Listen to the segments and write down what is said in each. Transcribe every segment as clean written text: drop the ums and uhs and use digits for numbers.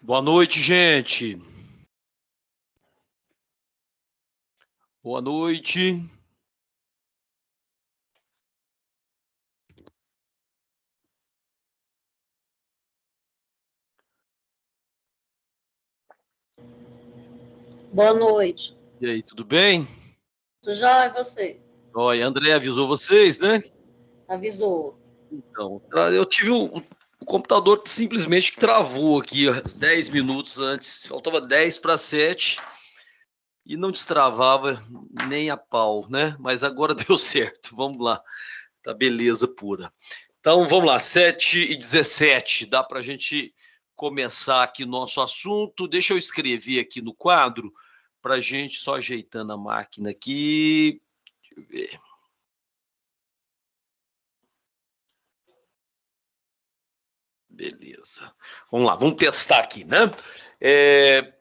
Boa noite, gente. Boa noite. Boa noite. E aí, tudo bem? Tudo jóia, e você? Olha, André avisou vocês, né? Avisou. Então, eu tive o computador simplesmente travou aqui, 10 minutos antes, faltava 10 para 7 e não destravava nem a pau, né? Mas agora deu certo, vamos lá, tá beleza pura. Então, vamos lá, 7h17, dá para a gente começar aqui nosso assunto. Deixa eu escrever aqui no quadro para a gente, só ajeitando a máquina aqui. Deixa eu ver. Beleza. Vamos lá, vamos testar aqui, né?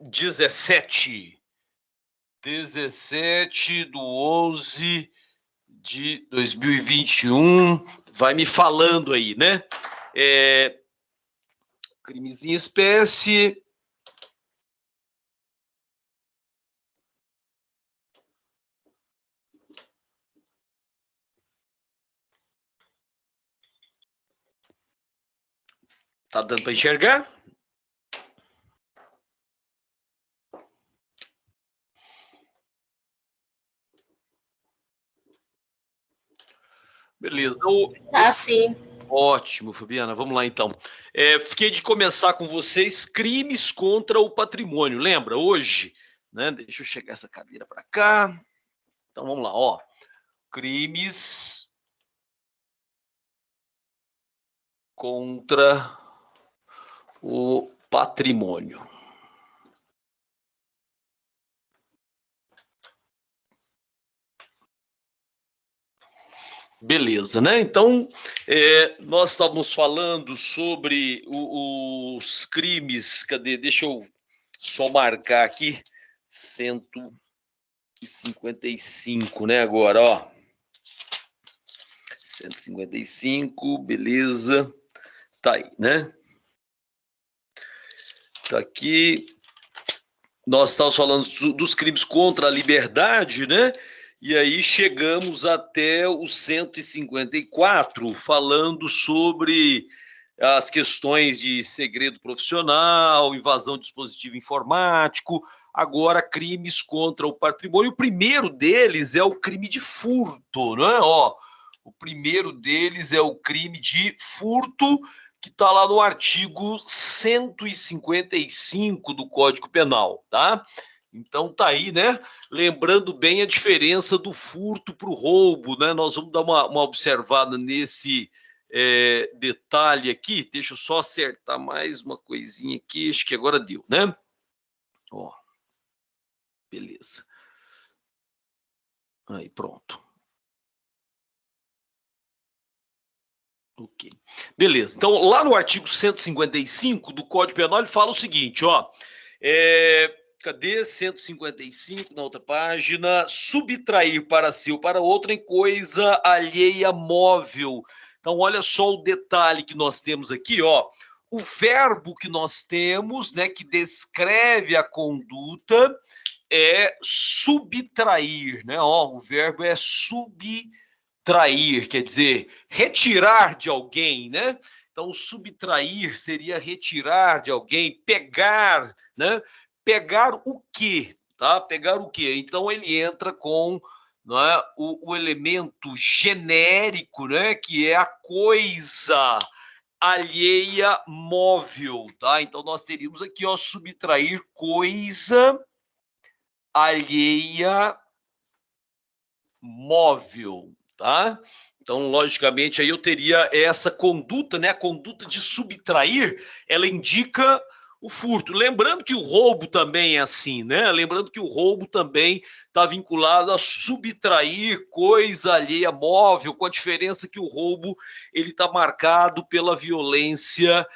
17 do 11 de 2021. Vai me falando aí, né? Crimes em espécie. Tá dando para enxergar? Beleza. Tá sim. Ótimo, Fabiana. Vamos lá, então. Fiquei de começar com vocês crimes contra o patrimônio. Lembra? Hoje, né? Deixa eu chegar essa cadeira para cá. Então, vamos lá, ó. Crimes contra o patrimônio. Beleza, né? Então, nós estávamos falando sobre os crimes. Cadê? Deixa eu só marcar aqui. 155, né? Agora, ó. 155, beleza. Tá aí, né? Tá aqui. Nós estávamos falando dos crimes contra a liberdade, né? E aí chegamos até o 154, falando sobre as questões de segredo profissional, invasão de dispositivo informático, agora crimes contra o patrimônio. O primeiro deles é o crime de furto, não é? Ó, o primeiro deles é o crime de furto, que está lá no artigo 155 do Código Penal, tá? Então tá aí, né? Lembrando bem a diferença do furto para o roubo, né? Nós vamos dar uma observada nesse detalhe aqui. Deixa eu só acertar mais uma coisinha aqui. Acho que agora deu, né? Ó, beleza. Aí, pronto. Ok. Beleza. Então, lá no artigo 155 do Código Penal, ele fala o seguinte, ó. Cadê 155, na outra página? Subtrair para si ou para outra em coisa alheia móvel. Então, olha só o detalhe que nós temos aqui, ó. O verbo que nós temos, né, que descreve a conduta, é subtrair, né? Ó, o verbo é subtrair, quer dizer, retirar de alguém, né? Então, subtrair seria retirar de alguém, pegar, né? Pegar o quê? Tá? Pegar o quê? Então, ele entra com, não é, o elemento genérico, né? Que é a coisa alheia móvel, tá? Então, nós teríamos aqui, ó, subtrair coisa alheia móvel, tá? Então, logicamente, aí eu teria essa conduta, né? A conduta de subtrair, ela indica o furto. Lembrando que o roubo também é assim, né? Lembrando que o roubo também está vinculado a subtrair coisa alheia móvel, com a diferença que o roubo ele está marcado pela violência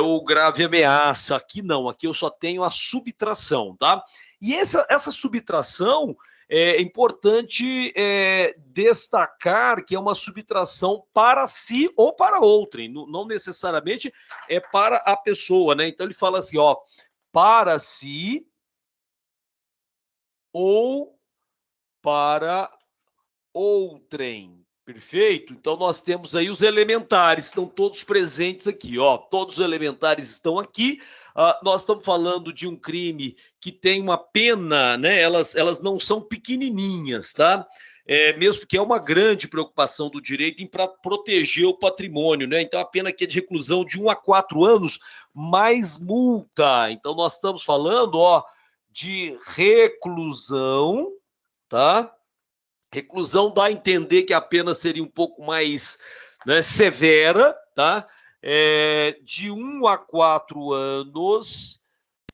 ou grave ameaça. Aqui não, aqui eu só tenho a subtração, tá? E essa subtração é importante destacar que é uma subtração para si ou para outrem, não necessariamente é para a pessoa, né? Então ele fala assim, ó, para si ou para outrem. Perfeito? Então nós temos aí os elementares, estão todos presentes aqui, ó. Todos os elementares estão aqui. Nós estamos falando de um crime que tem uma pena, né? Elas não são pequenininhas, tá? Mesmo porque é uma grande preocupação do direito em proteger o patrimônio, né? Então a pena aqui é de reclusão de 1 a 4 anos, mais multa. Então nós estamos falando, ó, de reclusão, tá? Reclusão dá a entender que a pena seria um pouco mais, né, severa, tá? De 1 a 4 anos,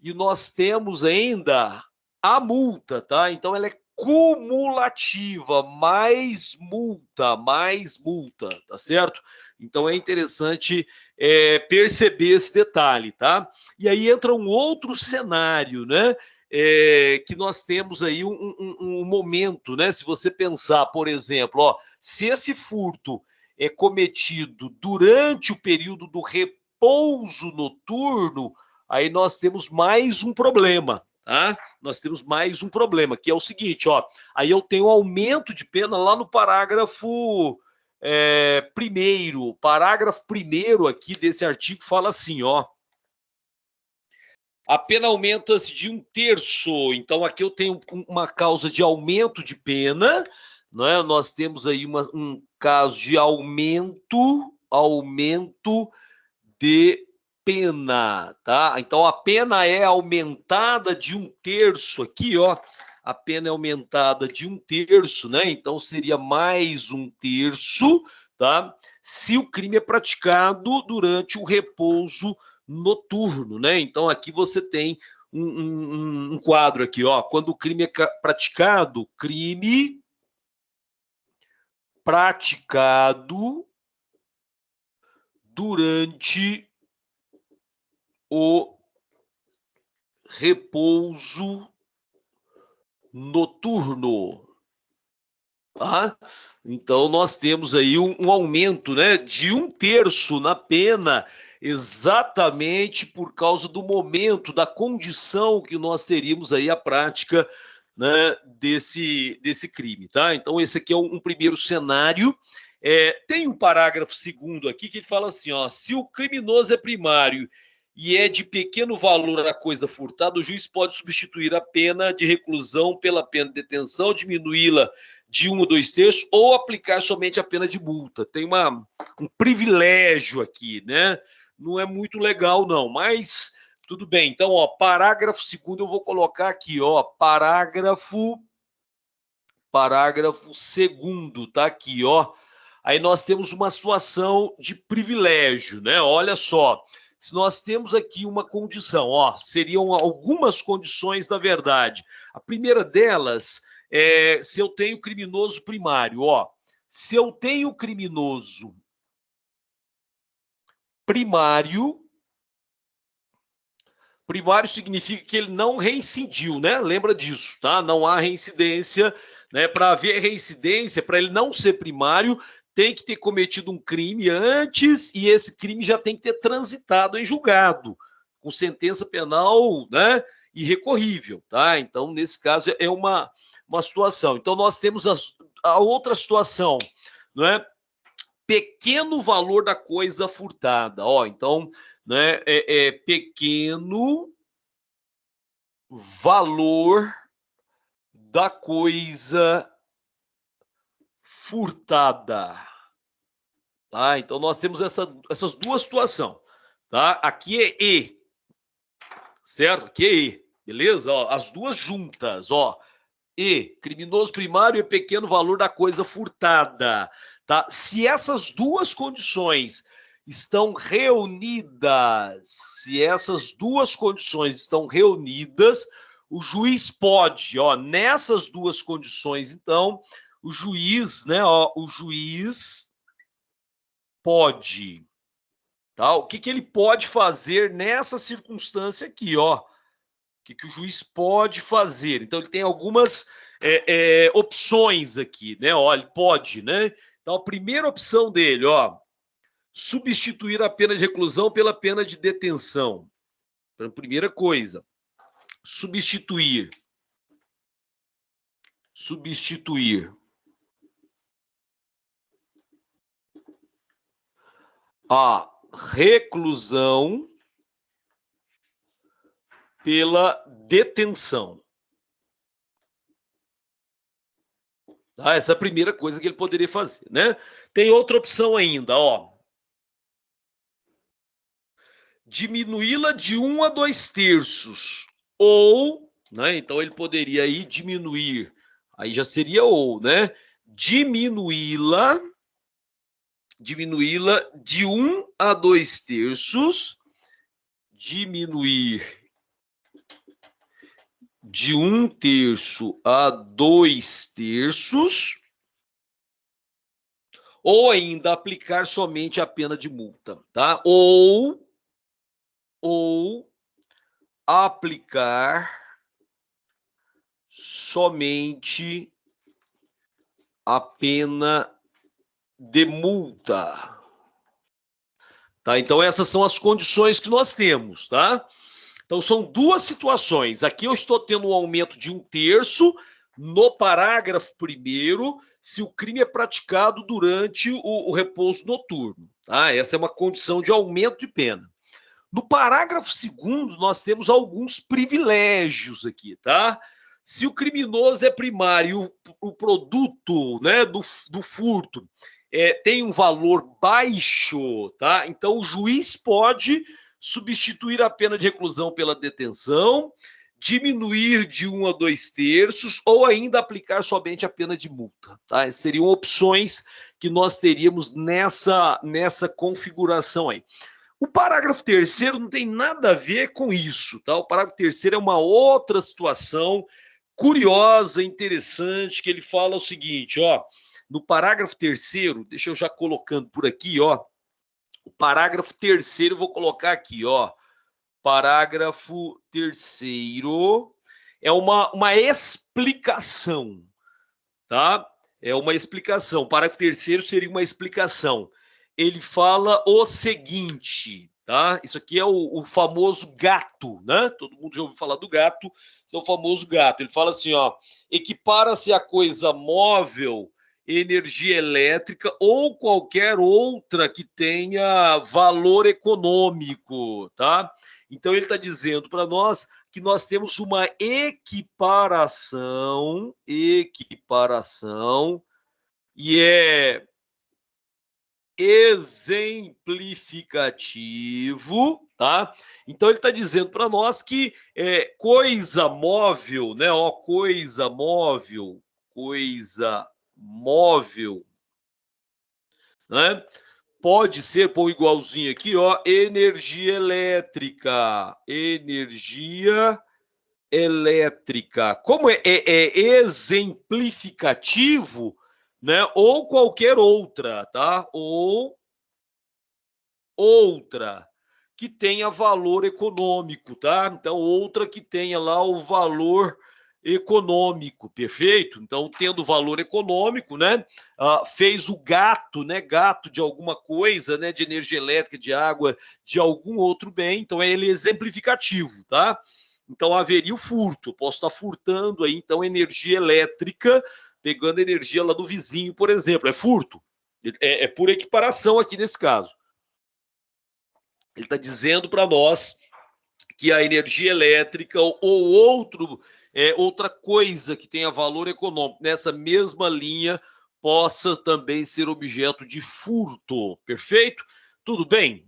e nós temos ainda a multa, tá? Então ela é cumulativa, mais multa, tá certo? Então é interessante perceber esse detalhe, tá? E aí entra um outro cenário, né? Que nós temos aí um momento, né? Se você pensar, por exemplo, ó, se esse furto é cometido durante o período do repouso noturno, aí nós temos mais um problema, tá? Nós temos mais um problema, que é o seguinte, ó, aí eu tenho aumento de pena lá no parágrafo primeiro aqui desse artigo fala assim, ó, a pena aumenta-se de 1/3. Então, aqui eu tenho uma causa de aumento de pena, não é? Nós temos aí um caso de aumento de pena, tá? Então, a pena é aumentada de 1/3 aqui, ó. A pena é aumentada de 1/3, né? Então, seria mais 1/3, tá? Se o crime é praticado durante o repouso noturno, né? Então aqui você tem um quadro aqui, ó. Quando o crime é praticado, crime praticado durante o repouso noturno, tá? Então nós temos aí um aumento, né, de 1/3 na pena, exatamente por causa do momento, da condição que nós teríamos aí a prática, né, desse crime, tá? Então esse aqui é um primeiro cenário. Tem um parágrafo segundo aqui que ele fala assim, ó, se o criminoso é primário e é de pequeno valor a coisa furtada, o juiz pode substituir a pena de reclusão pela pena de detenção, diminuí-la de 1 ou 2/3, ou aplicar somente a pena de multa. Tem um privilégio aqui, né? Não é muito legal, não, mas tudo bem. Então, ó, parágrafo segundo eu vou colocar aqui, ó, parágrafo segundo, tá aqui, ó. Aí nós temos uma situação de privilégio, né? Olha só, se nós temos aqui uma condição, ó, seriam algumas condições, na verdade. A primeira delas se eu tenho criminoso primário, ó. Se eu tenho criminoso primário significa que ele não reincidiu, né? Lembra disso, tá? Não há reincidência, né? Para haver reincidência, para ele não ser primário, tem que ter cometido um crime antes e esse crime já tem que ter transitado em julgado, com sentença penal, né? Irrecorrível, tá? Então, nesse caso, é uma situação. Então, nós temos a outra situação, não é? Pequeno valor da coisa furtada, ó. Então, né? Pequeno valor da coisa furtada, tá? Então nós temos essas duas situações, tá? Aqui é E, certo? Aqui é E, beleza? Ó, as duas juntas, ó. E, criminoso primário e pequeno valor da coisa furtada, tá? Se essas duas condições estão reunidas, o juiz pode, ó, nessas duas condições, então, o juiz, né, ó, o juiz pode, tá? O que ele pode fazer nessa circunstância aqui, ó? que o juiz pode fazer? Então, ele tem algumas opções aqui, né? Ó, ele pode, né? Então, a primeira opção dele, ó, substituir a pena de reclusão pela pena de detenção. Então, primeira coisa, substituir a reclusão pela detenção. Tá? Essa é a primeira coisa que ele poderia fazer, né? Tem outra opção ainda, ó. Diminuí-la de 1 a 2/3. Ou, né? Então ele poderia aí diminuir, aí já seria ou, né? Diminuí-la de 1 a 2/3, diminuir de 1/3 a 2/3, ou ainda aplicar somente a pena de multa, tá? Ou aplicar somente a pena de multa. Tá? Então, essas são as condições que nós temos, tá? Então, são duas situações. Aqui eu estou tendo um aumento de 1/3 no parágrafo 1º, se o crime é praticado durante o repouso noturno. Tá? Essa é uma condição de aumento de pena. No parágrafo 2º, nós temos alguns privilégios aqui, tá? Se o criminoso é primário, o produto, né, do furto tem um valor baixo, tá? Então o juiz pode substituir a pena de reclusão pela detenção, diminuir de 1 a 2/3 ou ainda aplicar somente a pena de multa, tá? Essas seriam opções que nós teríamos nessa configuração aí. O parágrafo 3º não tem nada a ver com isso, tá? O parágrafo 3º é uma outra situação curiosa, interessante, que ele fala o seguinte, ó, no parágrafo 3º, deixa eu já colocando por aqui, ó, o parágrafo 3º eu vou colocar aqui, ó, parágrafo 3º é uma explicação, tá? É uma explicação, o parágrafo 3º seria uma explicação. Ele fala o seguinte, tá? Isso aqui é o famoso gato, né? Todo mundo já ouviu falar do gato, esse é o famoso gato. Ele fala assim, ó, equipara-se a coisa móvel, energia elétrica ou qualquer outra que tenha valor econômico, tá? Então ele está dizendo para nós que nós temos uma equiparação, e é exemplificativo, tá? Então ele está dizendo para nós que coisa móvel, né? Ó, coisa móvel, né? Pode ser, pôr igualzinho aqui, ó, energia elétrica. Como é exemplificativo, né? Ou qualquer outra, tá? Ou outra que tenha valor econômico, tá? Então, outra que tenha lá o valor econômico, perfeito? Então, tendo valor econômico, né? Fez o gato, né? Gato de alguma coisa, né? De energia elétrica, de água, de algum outro bem. Então, ele é exemplificativo, tá? Então, haveria o furto. Eu posso estar furtando aí, então, energia elétrica, pegando energia lá do vizinho, por exemplo. É furto. É por equiparação aqui nesse caso. Ele está dizendo para nós que a energia elétrica ou outra coisa que tenha valor econômico nessa mesma linha possa também ser objeto de furto. Perfeito? Tudo bem?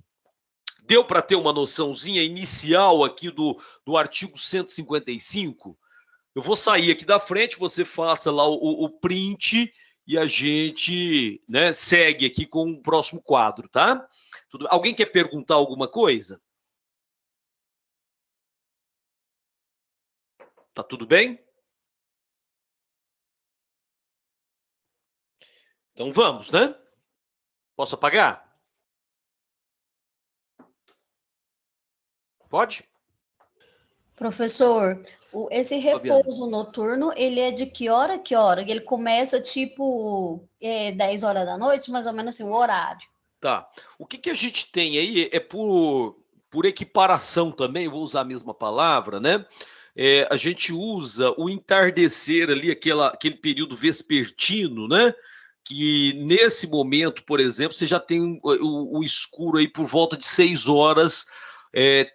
Deu para ter uma noçãozinha inicial aqui do artigo 155? Eu vou sair aqui da frente, você faça lá o print e a gente, né, segue aqui com o próximo quadro, tá? Alguém quer perguntar alguma coisa? Tá tudo bem? Então vamos, né? Posso apagar? Pode? Professor, esse Fabiana? repouso noturno, ele é de que hora a que hora? Ele começa tipo 10 horas da noite, mais ou menos assim, o horário. Tá. O que que a gente tem aí é por equiparação também, vou usar a mesma palavra, né? A gente usa o entardecer ali, aquele período vespertino, né? Que nesse momento, por exemplo, você já tem o escuro aí por volta de 6 horas.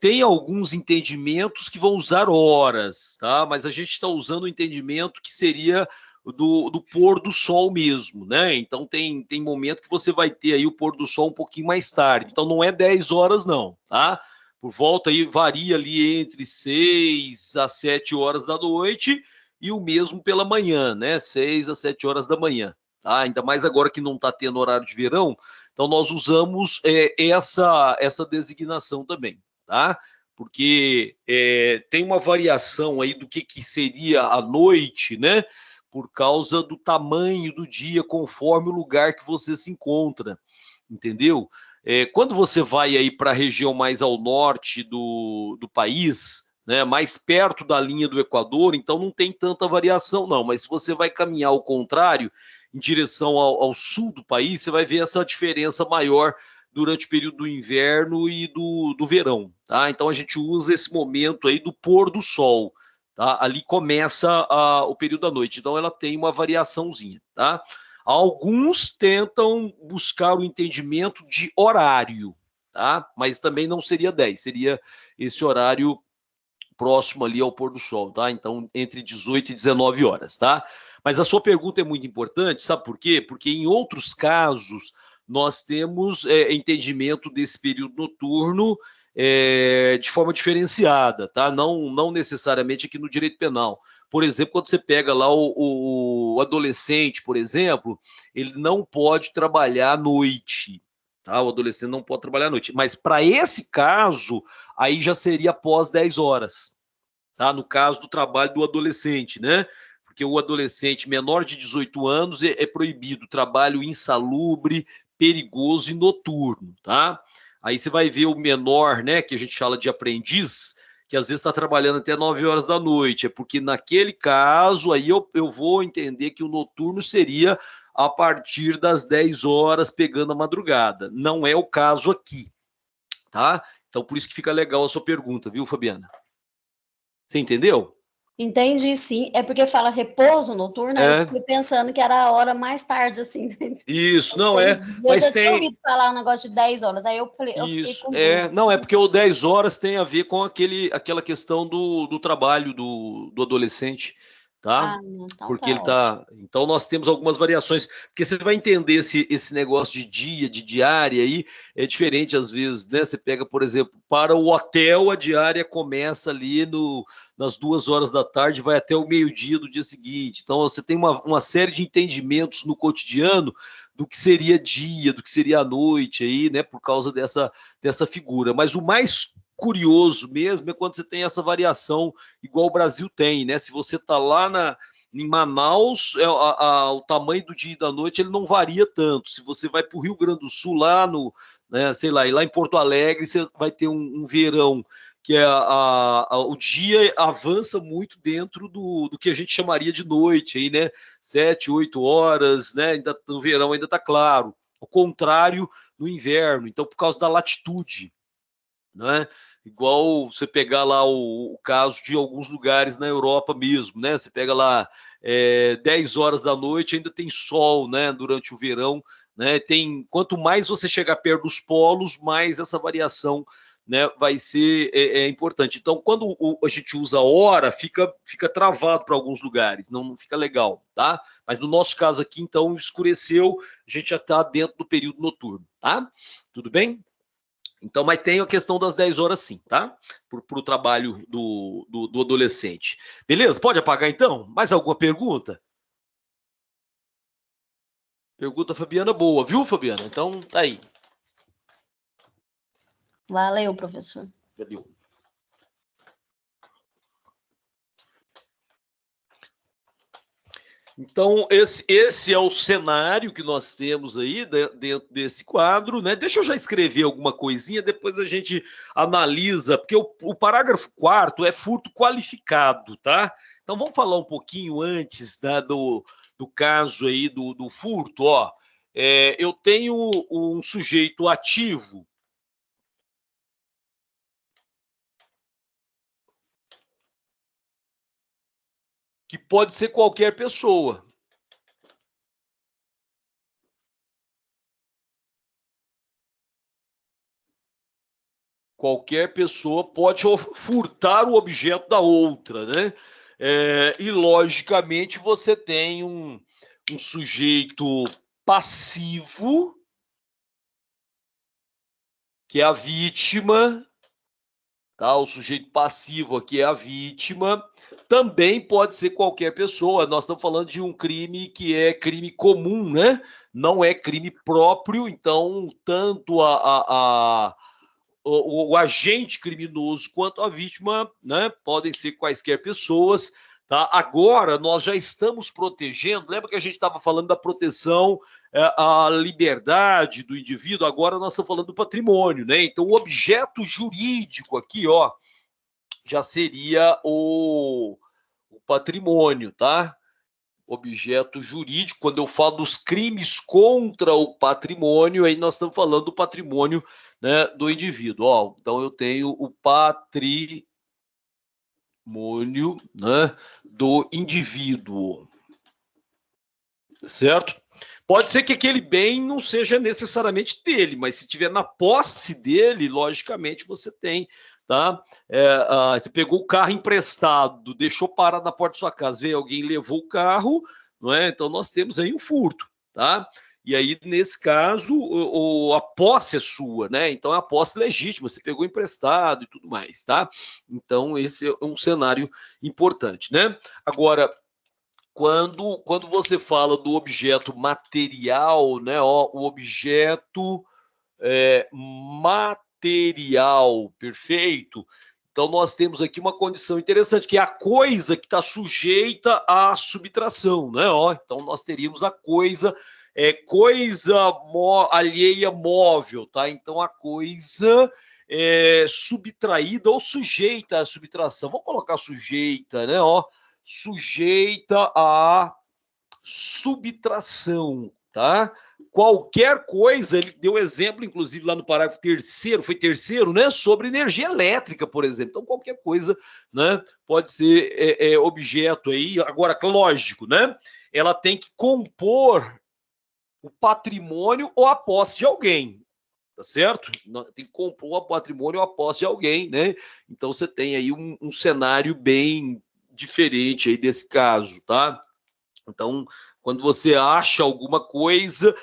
Tem alguns entendimentos que vão usar horas, tá? Mas a gente está usando o entendimento que seria do pôr do sol mesmo, né? Então tem momento que você vai ter aí o pôr do sol um pouquinho mais tarde. Então não é 10 horas, não, tá? Por volta aí, varia ali entre 6 a 7 horas da noite e o mesmo pela manhã, né? 6 a 7 horas da manhã. Tá? Ainda mais agora que não está tendo horário de verão, então nós usamos essa designação também, tá? Porque tem uma variação aí do que seria a noite, né? Por causa do tamanho do dia, conforme o lugar que você se encontra, entendeu? Quando você vai aí para a região mais ao norte do país, né, mais perto da linha do Equador, então não tem tanta variação, não. Mas se você vai caminhar ao contrário, em direção ao sul do país, você vai ver essa diferença maior durante o período do inverno e do verão, tá? Então a gente usa esse momento aí do pôr do sol, tá? Ali começa o período da noite, então ela tem uma variaçãozinha, tá? Alguns tentam buscar o entendimento de horário, tá? Mas também não seria 10, seria esse horário próximo ali ao pôr do sol, tá? Então, entre 18 e 19 horas, tá? Mas a sua pergunta é muito importante, sabe por quê? Porque em outros casos nós temos entendimento desse período noturno de forma diferenciada, tá? Não necessariamente aqui no direito penal. Por exemplo, quando você pega lá o adolescente, por exemplo, ele não pode trabalhar à noite, tá? O adolescente não pode trabalhar à noite. Mas para esse caso, aí já seria após 10 horas, tá? No caso do trabalho do adolescente, né? Porque o adolescente menor de 18 anos é proibido trabalho insalubre, perigoso e noturno, tá? Aí você vai ver o menor, né, que a gente fala de aprendiz, que às vezes está trabalhando até 9 horas da noite, é porque naquele caso aí eu vou entender que o noturno seria a partir das 10 horas, pegando a madrugada. Não é o caso aqui, tá? Então por isso que fica legal a sua pergunta, viu, Fabiana? Você entendeu? Entendi, sim. É porque fala repouso noturno, aí eu É, fiquei pensando que era a hora mais tarde, assim. isso, não é, Entendi. Eu mas já tinha tem ouvido falar um negócio de 10 horas, aí eu fiquei isso, com dúvida. não é porque o 10 horas tem a ver com aquela questão do trabalho do adolescente, tá? Ah, não, então Porque tá ele ótimo. tá. Então nós temos algumas variações, porque você vai entender esse negócio de dia, de diária aí, é diferente às vezes, né? Você pega, por exemplo, para o hotel, a diária começa ali nas 2 horas da tarde, vai até o meio-dia do dia seguinte. Então você tem uma série de entendimentos no cotidiano do que seria dia, do que seria a noite aí, né? Por causa dessa figura. Mas o mais curioso mesmo é quando você tem essa variação, igual o Brasil tem, né? Se você está lá em Manaus, o tamanho do dia e da noite ele não varia tanto. Se você vai para o Rio Grande do Sul, lá no, né, sei lá, e lá em Porto Alegre, você vai ter um verão que o dia avança muito dentro do que a gente chamaria de noite, aí, né? 7, 8 horas, né? Ainda, no verão ainda está claro. Ao contrário, no inverno. Então, por causa da latitude, né? Igual você pegar lá o caso de alguns lugares na Europa mesmo, né? Você pega lá 10 horas da noite, ainda tem sol, né? Durante o verão, né? Quanto mais você chegar perto dos polos, mais essa variação, né, vai ser importante. Então, quando a gente usa hora, fica travado para alguns lugares, não fica legal, tá? Mas no nosso caso aqui, então, escureceu, a gente já está dentro do período noturno, tá? Tudo bem? Então, mas tem a questão das 10 horas sim, tá? Para o trabalho do adolescente. Beleza? Pode apagar então? Mais alguma pergunta? Pergunta, Fabiana, boa, viu, Fabiana? Então, tá aí. Valeu, professor. Valeu. Então, esse é o cenário que nós temos aí dentro desse quadro, né? Deixa eu já escrever alguma coisinha, depois a gente analisa, porque o parágrafo 4º é furto qualificado, tá? Então, vamos falar um pouquinho antes, né, do caso aí do furto, ó. Eu tenho um sujeito ativo, que pode ser qualquer pessoa. Qualquer pessoa pode furtar o objeto da outra, né? E, logicamente, você tem um sujeito passivo, que é a vítima, tá? O sujeito passivo aqui é a vítima, também pode ser qualquer pessoa. Nós estamos falando de um crime que é crime comum, né? Não é crime próprio, então, tanto o agente criminoso quanto a vítima, né, podem ser quaisquer pessoas, tá? Agora nós já estamos protegendo, lembra que a gente estava falando da proteção à liberdade do indivíduo, agora nós estamos falando do patrimônio, né? Então o objeto jurídico aqui, ó, já seria o patrimônio, tá? Objeto jurídico, quando eu falo dos crimes contra o patrimônio, aí nós estamos falando do patrimônio, né, do indivíduo. Ó, então eu tenho o patrimônio, né, do indivíduo, certo? Pode ser que aquele bem não seja necessariamente dele, mas se tiver na posse dele, logicamente você tem, tá? Você pegou o carro emprestado, deixou parado na porta da sua casa, veio alguém, levou o carro, não é? Então nós temos aí um furto, tá? E aí, nesse caso, a posse é sua, né? Então é a posse legítima, você pegou emprestado e tudo mais, tá? Então, esse é um cenário importante, né? Agora, quando você fala do objeto material, né? Ó, o objeto material, perfeito. Então, nós temos aqui uma condição interessante, que é a coisa que está sujeita à subtração, né? Ó, então, nós teríamos a coisa, alheia móvel, tá? Então, a coisa subtraída ou sujeita à subtração. Vamos colocar sujeita, né? Ó, sujeita à subtração, tá? Qualquer coisa, ele deu exemplo, inclusive lá no parágrafo terceiro, foi terceiro, né? Sobre energia elétrica, por exemplo. Então, qualquer coisa, né? Pode ser objeto aí. Agora, lógico, né? Ela tem que compor o patrimônio ou a posse de alguém, tá certo? Tem que compor o patrimônio ou a posse de alguém, né? Então, você tem aí um cenário bem diferente aí desse caso, tá? Então, quando você acha alguma coisa,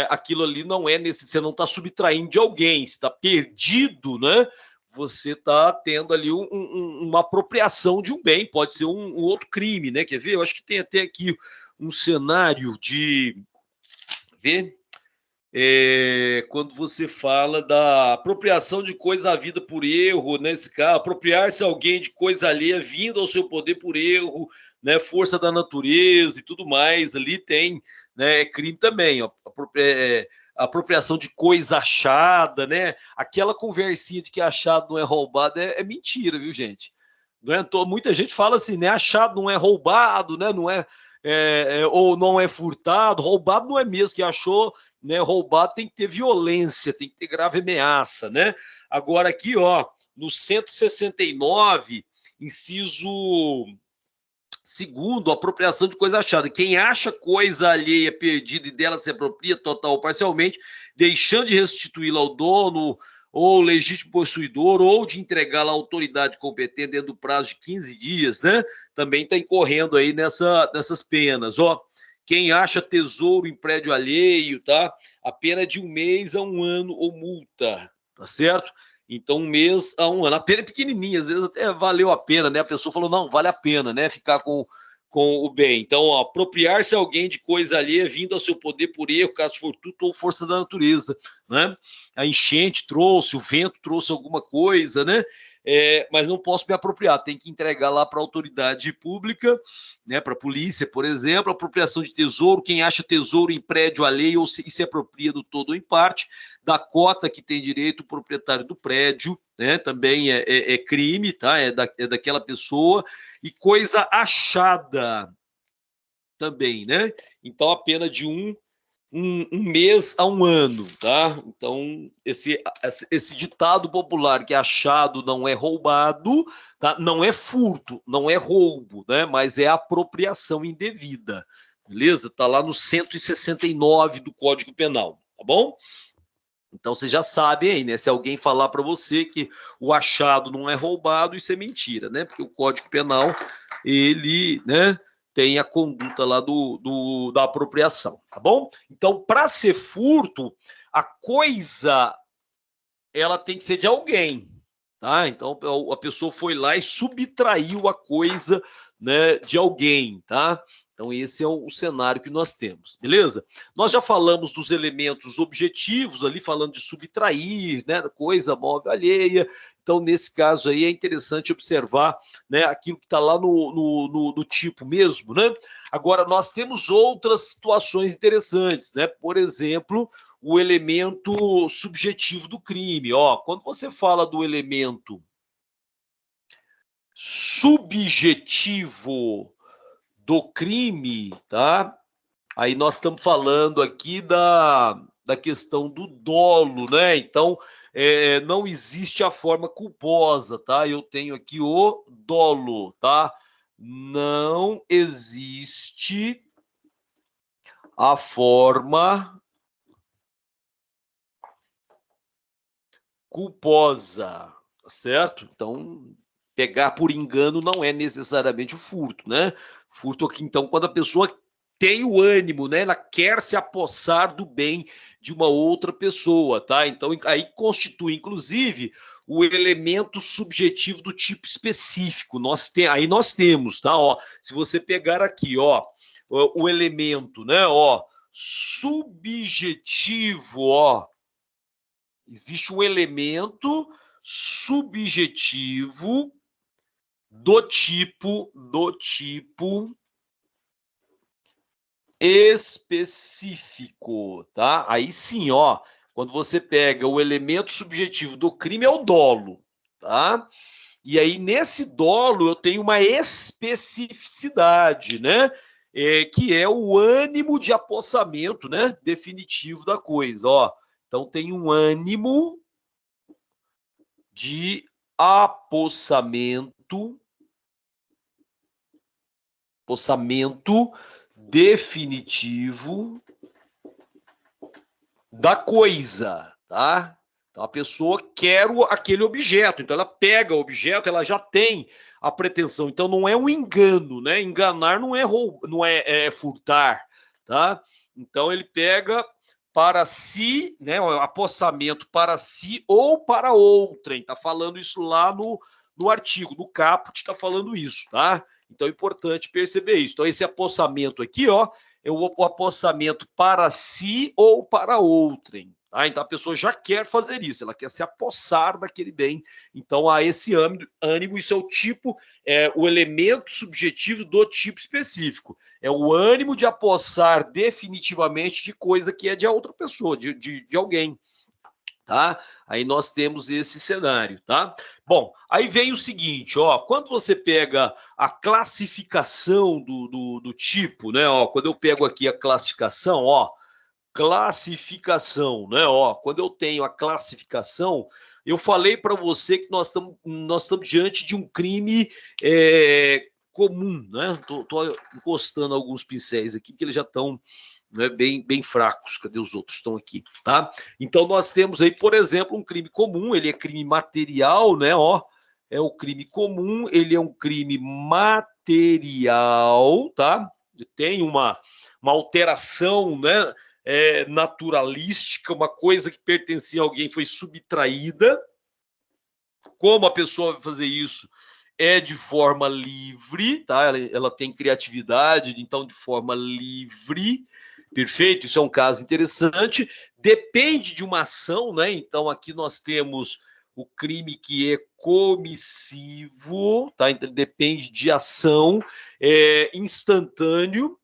aquilo ali não é nesse, você não está subtraindo de alguém, está perdido, né? Você está tendo ali uma apropriação de um bem, pode ser um outro crime, né? Quer ver? Eu acho que tem até aqui um cenário de ver. Quando você fala da apropriação de coisa à vida por erro, nesse caso, apropriar-se alguém de coisa alheia vindo ao seu poder por erro, né, força da natureza e tudo mais, ali tem, né, crime também, ó, apropriação de coisa achada, né, aquela conversinha de que achado não é roubado é mentira, viu, gente? Não é? Muita gente fala assim, né, achado não é roubado, né, não ou não é furtado, roubado não é mesmo, que achou, né, roubado tem que ter violência, tem que ter grave ameaça, né? Agora aqui, ó, no 169, inciso segundo, apropriação de coisa achada. Quem acha coisa alheia perdida e dela se apropria total ou parcialmente, deixando de restituí-la ao dono ou legítimo possuidor, ou de entregá-la à autoridade competente dentro do prazo de 15 dias, né? Também está incorrendo aí nessas penas, ó. Quem acha tesouro em prédio alheio, tá? A pena é de 1 mês a 1 ano ou multa, tá certo? Então, 1 mês a 1 ano. A pena é pequenininha, às vezes até valeu a pena, né? A pessoa falou, não, vale a pena, né? Ficar com o bem. Então, apropriar-se alguém de coisa alheia vindo ao seu poder por erro, caso fortuito ou força da natureza, né? A enchente trouxe, o vento trouxe alguma coisa, né? mas não posso me apropriar, tem que entregar lá para a autoridade pública, né, para a polícia, por exemplo, apropriação de tesouro, quem acha tesouro em prédio alheio ou se apropria do todo ou em parte, da cota que tem direito o proprietário do prédio, né, também é crime, tá, é daquela pessoa, e coisa achada também, né, então a pena de um mês a um ano, tá? Então, esse ditado popular que achado não é roubado, tá? Não é furto, não é roubo, né? Mas é apropriação indevida, beleza? Tá lá no 169 do Código Penal, tá bom? Então, vocês já sabem aí, né? Se alguém falar para você que o achado não é roubado, isso é mentira, né? Porque o Código Penal, ele, né, tem a conduta lá da apropriação, tá bom? Então, para ser furto, a coisa, ela tem que ser de alguém, tá? Então, a pessoa foi lá e subtraiu a coisa, né, de alguém, tá? Então, esse é o cenário que nós temos, beleza? Nós já falamos dos elementos objetivos ali, falando de subtrair, né, coisa móvel alheia. Então, nesse caso aí, é interessante observar, né, aquilo que está lá no tipo mesmo, né? Agora, nós temos outras situações interessantes, né? Por exemplo, o elemento subjetivo do crime. Ó, quando você fala do elemento subjetivo do crime, tá? Aí nós estamos falando aqui da questão do dolo, né? Então, não existe a forma culposa, tá? Eu tenho aqui o dolo, tá? Não existe a forma culposa, tá certo? Então, pegar por engano não é necessariamente o furto, né? Furto aqui, então, quando a pessoa tem o ânimo, né? Ela quer se apossar do bem de uma outra pessoa, tá? Então, aí constitui, inclusive, o elemento subjetivo do tipo específico. Aí nós temos, tá? Ó, se você pegar aqui, ó, o elemento, né? Ó, subjetivo, ó, existe um elemento subjetivo do tipo específico, tá? Aí sim, ó, quando você pega o elemento subjetivo do crime é o dolo, tá? E aí nesse dolo eu tenho uma especificidade, né? Que é o ânimo de apossamento, né? Definitivo da coisa, ó. Então tem um ânimo de apossamento definitivo da coisa, tá? Então a pessoa quer aquele objeto, então ela pega o objeto, ela já tem a pretensão. Então não é um engano, né? Enganar não é não é furtar, tá? Então ele pega para si, né? O apossamento para si ou para outrem. Está falando isso lá no artigo, no caput está falando isso, tá? Então é importante perceber isso. Então esse apossamento aqui, ó, é o apossamento para si ou para outrem. Tá? Então a pessoa já quer fazer isso, ela quer se apossar daquele bem. Então há esse ânimo, isso é o tipo, o elemento subjetivo do tipo específico. É o ânimo de apossar definitivamente de coisa que é de outra pessoa, de alguém. Tá? Aí nós temos esse cenário, tá? Bom, aí vem o seguinte, ó, quando você pega a classificação do tipo, né, ó, quando eu pego aqui a classificação, ó, classificação, né, ó, quando eu tenho a classificação, eu falei para você que nós estamos diante de um crime comum, né? Tô encostando alguns pincéis aqui, que eles já estão, né, bem fracos. Cadê os outros? Estão aqui, tá? Então nós temos aí, por exemplo, um crime comum, ele é crime material, né? Ó, é o crime comum, ele é um crime material, tá? Tem uma alteração, né? Naturalística, uma coisa que pertencia a alguém foi subtraída. Como a pessoa vai fazer isso? É de forma livre, tá? Ela tem criatividade, então de forma livre. Perfeito, isso é um caso interessante. Depende de uma ação, né? Então aqui nós temos o crime que é comissivo, tá? Então, ele depende de ação, instantâneo.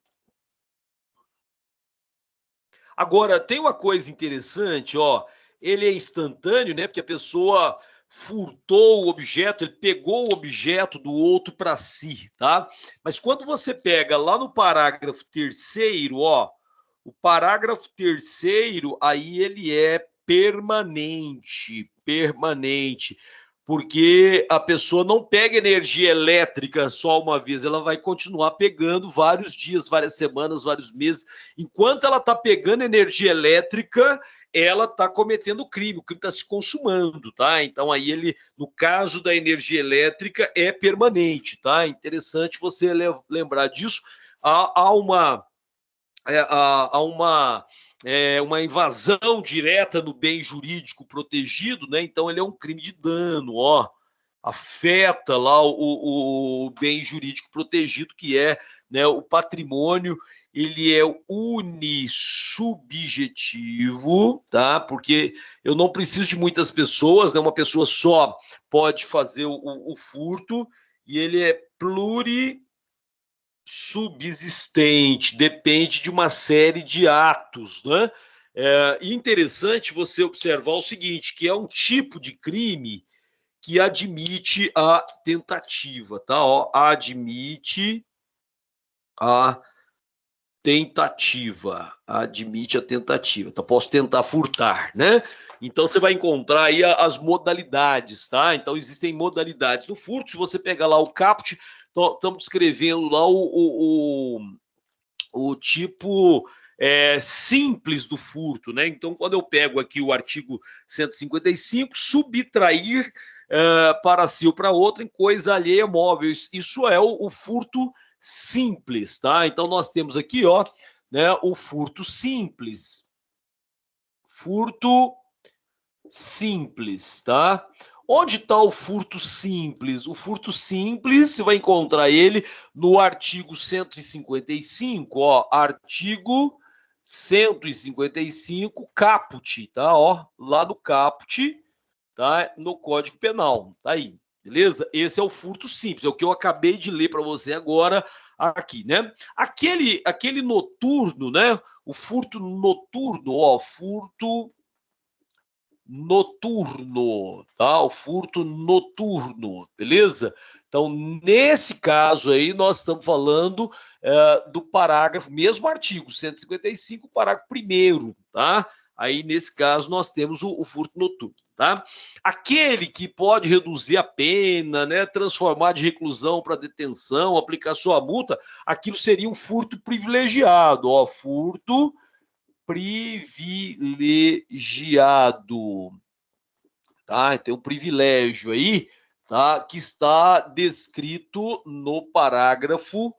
Agora, tem uma coisa interessante, ó, ele é instantâneo, né? Porque a pessoa furtou o objeto, ele pegou o objeto do outro para si, tá? Mas quando você pega lá no parágrafo terceiro, ó, o parágrafo terceiro, aí ele é permanente, permanente, porque a pessoa não pega energia elétrica só uma vez, ela vai continuar pegando vários dias, várias semanas, vários meses. Enquanto ela está pegando energia elétrica, ela está cometendo crime, o crime está se consumando, tá? Então aí ele, no caso da energia elétrica, é permanente, tá? Interessante você lembrar disso. Há uma uma invasão direta no bem jurídico protegido, né? Então ele é um crime de dano, ó, afeta lá o bem jurídico protegido, que é, né, o patrimônio. Ele é unissubjetivo, tá? Porque eu não preciso de muitas pessoas, né? Uma pessoa só pode fazer o furto, e ele é plurissubsistente, depende de uma série de atos, né? Interessante você observar o seguinte, que é um tipo de crime que admite a tentativa, tá? Ó, admite a tentativa, admite a tentativa. Então, posso tentar furtar, né? Então, você vai encontrar aí as modalidades, tá? Então, existem modalidades do furto. Se você pegar lá o caput, estamos descrevendo lá o tipo simples do furto, né? Então, quando eu pego aqui o artigo 155, subtrair para si ou para outra em coisa alheia móvel. Isso é o furto simples, tá? Então, nós temos aqui, ó, né, o furto simples. Furto simples, tá? Onde está o furto simples? O furto simples, você vai encontrar ele no artigo 155, ó, artigo 155, caput, tá? Ó, lá no caput, tá? No Código Penal, tá aí, beleza? Esse é o furto simples, é o que eu acabei de ler para você agora aqui, né? Aquele noturno, né? O furto noturno, ó, furto noturno, tá? O furto noturno, beleza? Então, nesse caso aí, nós estamos falando do parágrafo, mesmo artigo 155, parágrafo 1º, tá? Aí, nesse caso, nós temos o furto noturno, tá? Aquele que pode reduzir a pena, né, transformar de reclusão para detenção, aplicar sua multa, aquilo seria um furto privilegiado, ó, furto privilegiado, tá? Tem um privilégio aí, tá? Que está descrito no parágrafo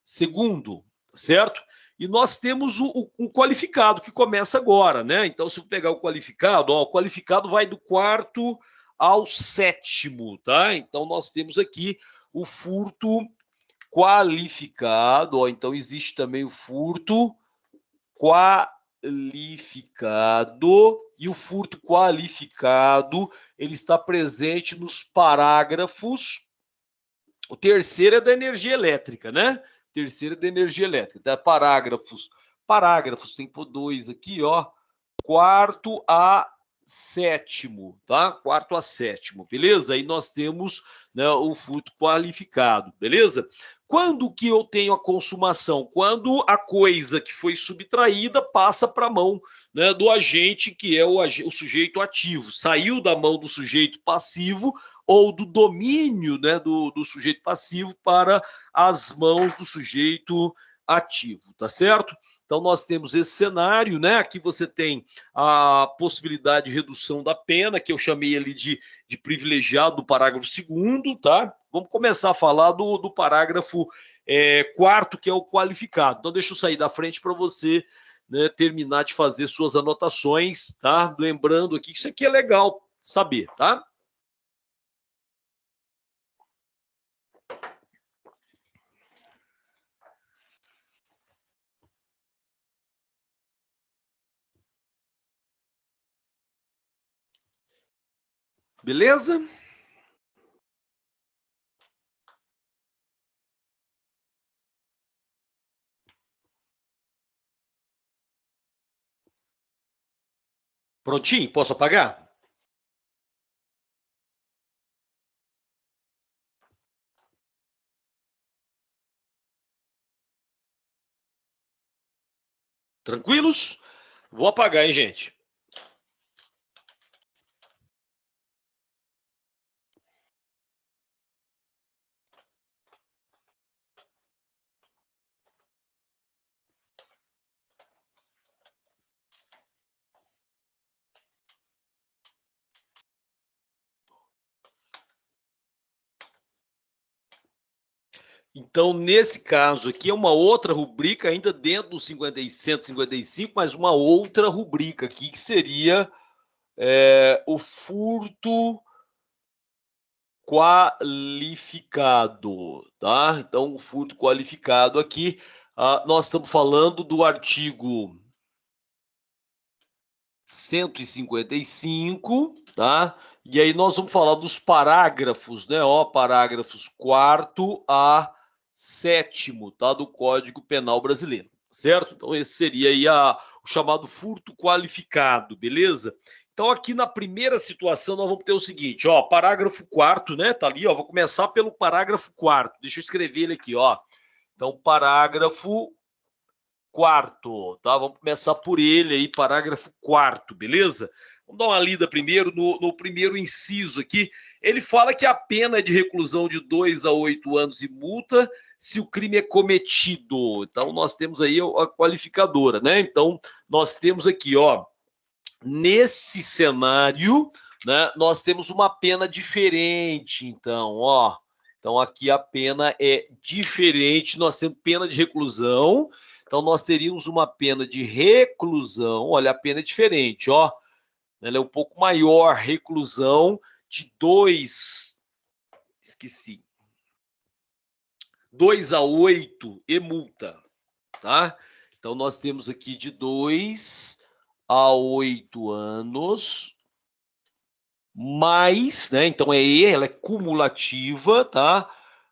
2º, certo? E nós temos o qualificado, que começa agora, né? Então, se eu pegar o qualificado, ó, o qualificado vai do 4º ao 7º, tá? Então, nós temos aqui o furto qualificado, ó, então existe também o furto qualificado, e o furto qualificado ele está presente nos parágrafos. O terceiro é da energia elétrica, né? O terceiro é da energia elétrica. Então, parágrafos, tem por 2 aqui, ó. 4º a 7º, tá? 4º a 7º, beleza? Aí nós temos, né, o furto qualificado, beleza? Quando que eu tenho a consumação? Quando a coisa que foi subtraída passa para a mão, né, do agente, que é o sujeito ativo. Saiu da mão do sujeito passivo ou do domínio, né, do sujeito passivo para as mãos do sujeito ativo, tá certo? Então, nós temos esse cenário, né? Aqui você tem a possibilidade de redução da pena, que eu chamei ali de privilegiado do parágrafo 2º, tá? Vamos começar a falar do parágrafo 4º, que é o qualificado. Então, deixa eu sair da frente para você, né, terminar de fazer suas anotações, tá? Lembrando aqui que isso aqui é legal saber, tá? Beleza? Prontinho? Posso apagar? Tranquilos? Vou apagar, hein, gente? Então, nesse caso aqui, é uma outra rubrica, ainda dentro do 155, mas uma outra rubrica aqui, que seria o furto qualificado, tá? Então, o furto qualificado aqui, nós estamos falando do artigo 155, tá? E aí nós vamos falar dos parágrafos, né? Ó, parágrafos 4º a 7º, tá? Do Código Penal Brasileiro, certo? Então esse seria aí o chamado furto qualificado, beleza? Então aqui na primeira situação nós vamos ter o seguinte, ó, parágrafo 4º, né? Tá ali, ó, vou começar pelo parágrafo 4º. Deixa eu escrever ele aqui, ó. Então, parágrafo 4º, tá? Vamos começar por ele aí, parágrafo 4º, beleza? Vamos dar uma lida primeiro no primeiro inciso aqui. Ele fala que a pena é de reclusão de 2 a 8 anos e multa se o crime é cometido. Então, nós temos aí a qualificadora, né? Então, nós temos aqui, ó, nesse cenário, né, nós temos uma pena diferente, então, ó. Então, aqui a pena é diferente, nós temos pena de reclusão. Então, nós teríamos uma pena de reclusão. Olha, a pena é diferente, ó. Ela é um pouco maior, reclusão de 2. Esqueci. 2 a 8 e multa, tá? Então, nós temos aqui de 2 a 8 anos, mais, né? Então, ela é cumulativa, tá?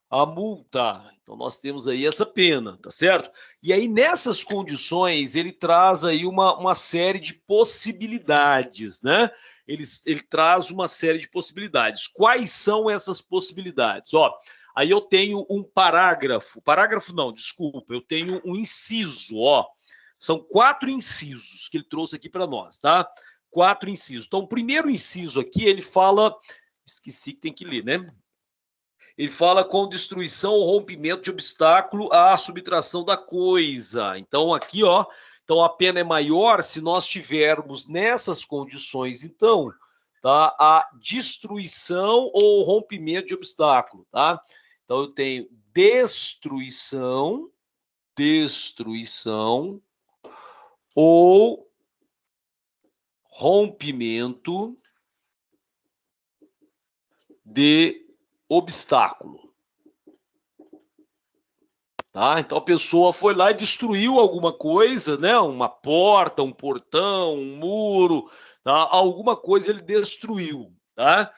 A multa. Então, nós temos aí essa pena, tá certo? E aí, nessas condições, ele traz aí uma série de possibilidades, né? Ele traz uma série de possibilidades. Quais são essas possibilidades? Ó, aí eu tenho um parágrafo não, desculpa, eu tenho um inciso, ó. São 4 incisos que ele trouxe aqui para nós, tá? 4 incisos. Então, o primeiro inciso aqui, ele fala, esqueci que tem que ler, né? Ele fala com destruição ou rompimento de obstáculo à subtração da coisa. Então, aqui, ó, então a pena é maior se nós tivermos nessas condições, então, tá? A destruição ou rompimento de obstáculo, tá? Então, eu tenho destruição ou rompimento de obstáculo. Tá? Então a pessoa foi lá e destruiu alguma coisa, né? Uma porta, um portão, um muro, tá? Alguma coisa ele destruiu, tá?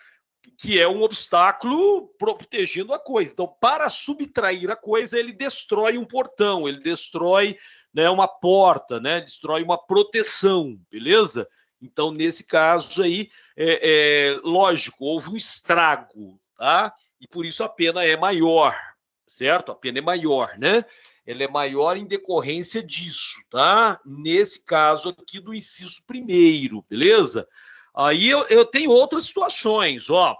Que é um obstáculo protegendo a coisa. Então, para subtrair a coisa, ele destrói um portão, ele destrói, né, uma porta, né? Destrói uma proteção, beleza? Então, nesse caso aí, lógico, houve um estrago, tá? E por isso a pena é maior, certo? A pena é maior, né? Ela é maior em decorrência disso, tá? Nesse caso aqui do inciso primeiro, beleza? Aí eu tenho outras situações, ó.